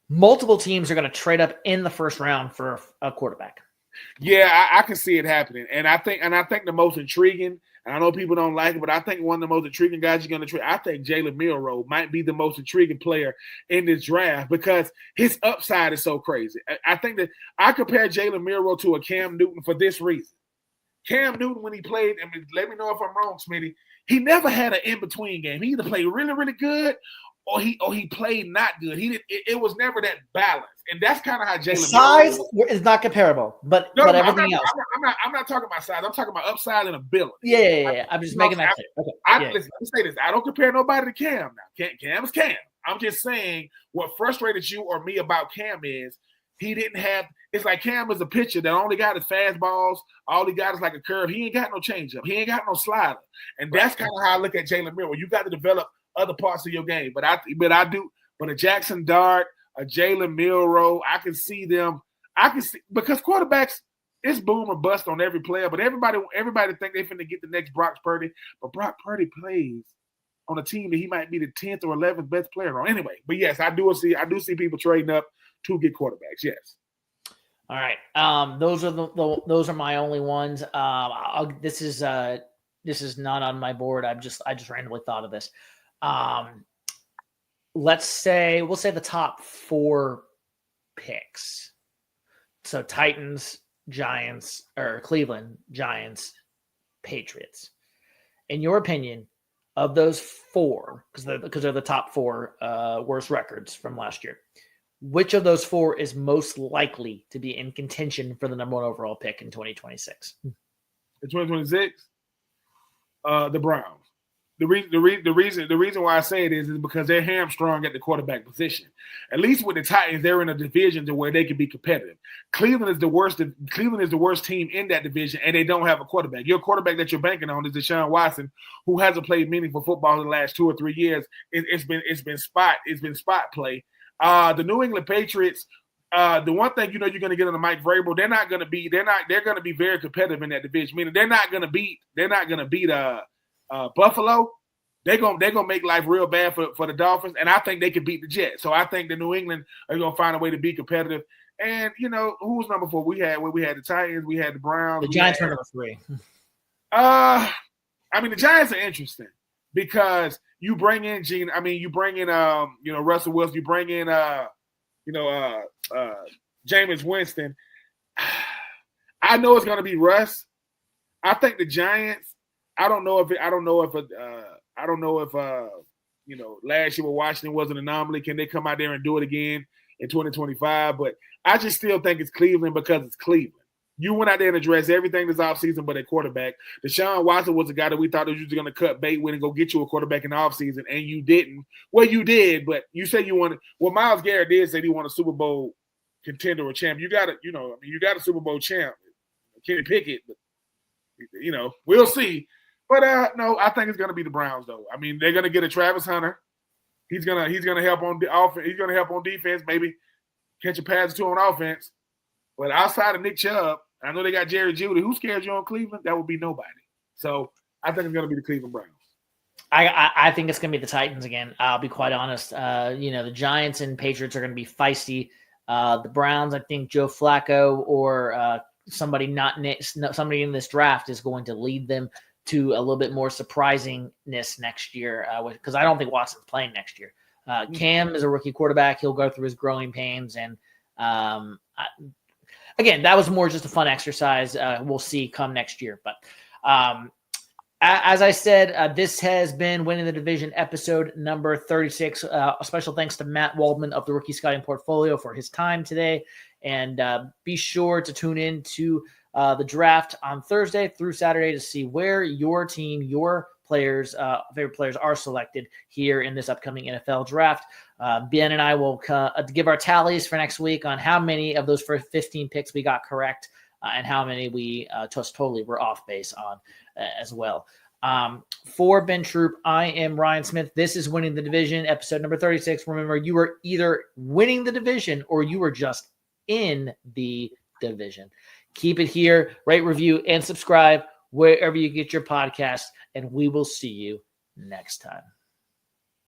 Multiple teams are going to trade up in the first round for a quarterback. Yeah, I can see it happening. And I think the most intriguing, and I know people don't like it, but I think one of the most intriguing guys you're going to trade, I think Jalen Milroe might be the most intriguing player in this draft because his upside is so crazy. I think that I compare Jalen Milroe to a Cam Newton for this reason. Cam Newton, when he played, I mean, let me know if I'm wrong, Smitty, he never had an in-between game. He either played really, really good or he played not good. It was never that balance. And that's kind of how Jalen size is not comparable, but everything else. I'm not talking about size. I'm talking about upside and ability. Yeah. I'm just making that clear. Okay. Listen, let me say this. I don't compare nobody to Cam now. Cam is Cam. I'm just saying what frustrated you or me about Cam is he didn't have – it's like Cam is a pitcher that only got his fastballs. All he got is like a curve. He ain't got no changeup. He ain't got no slider. And that's kind of how I look at Jalen Milroe. You got to develop other parts of your game. But a Jackson Dart, a Jalen Milroe, I can see them. I can see because quarterbacks, it's boom or bust on every player. But everybody think they finna get the next Brock Purdy. But Brock Purdy plays on a team that he might be the 10th or 11th best player on. Anyway, but yes, I do see people trading up to get quarterbacks. Yes. All right. Those are my only ones. This is not on my board. I just randomly thought of this. We'll say the top 4 picks. So Titans, Giants, or Cleveland, Giants, Patriots. In your opinion, of those 4, because they're the top 4 worst records from last year, which of those 4 is most likely to be in contention for the number 1 overall pick in 2026? In 2026, the Browns. The reason why I say it is because they're hamstrung at the quarterback position. At least with the Titans, they're in a division to where they can be competitive. Cleveland is the worst team in that division, and they don't have a quarterback. Your quarterback that you're banking on is Deshaun Watson, who hasn't played meaningful football in the last 2 or 3 years. It's been spot play. The New England Patriots. The one thing you're going to get on the Mike Vrabel, they're going to be very competitive in that division. Meaning they're not going to beat Buffalo. They're gonna make life real bad for the Dolphins, and I think they can beat the Jets. So I think the New England are gonna find a way to be competitive. And who was number 4? We had the Titans, we had the Browns. The Giants were number 3. I mean the Giants are interesting because you bring in Russell Wilson, you bring in Jameis Winston. I know it's gonna be Russ. I think the Giants. I don't know if last year with Washington was an anomaly. Can they come out there and do it again in 2025? But I just still think it's Cleveland because it's Cleveland. You went out there and addressed everything this offseason but a quarterback. Deshaun Watson was a guy that we thought was going to cut bait with and go get you a quarterback in the offseason, and you didn't. Well, you did, but you said you wanted – well, Myles Garrett did say he wanted a Super Bowl contender or champ. You got a Super Bowl champ. Kenny Pickett, but, we'll see. But no, I think it's going to be the Browns, though. I mean, they're going to get a Travis Hunter. He's going to help on the offense. He's going to help on defense, maybe catch a pass or 2 on offense. But outside of Nick Chubb, I know they got Jerry Jeudy. Who scares you on Cleveland? That would be nobody. So I think it's going to be the Cleveland Browns. I think it's going to be the Titans again. I'll be quite honest. The Giants and Patriots are going to be feisty. The Browns, I think Joe Flacco or somebody in this draft is going to lead them to a little bit more surprisingness next year, because I don't think Watson's playing next year. Cam is a rookie quarterback. He'll go through his growing pains. And again, that was more just a fun exercise. We'll see come next year. But As I said, this has been Winning the Division episode number 36. A special thanks to Matt Waldman of the Rookie Scouting Portfolio for his time today. And be sure to tune in to the draft on Thursday through Saturday to see where your team, your players, favorite players are selected here in this upcoming NFL draft. Ben and I will give our tallies for next week on how many of those first 15 picks we got correct and how many we just totally were off base on as well. For Ben Troupe, I am Ryan Smith. This is Winning the Division, episode number 36. Remember, you are either winning the division or you are just in the division. Keep it here, rate, review, and subscribe wherever you get your podcasts, and we will see you next time.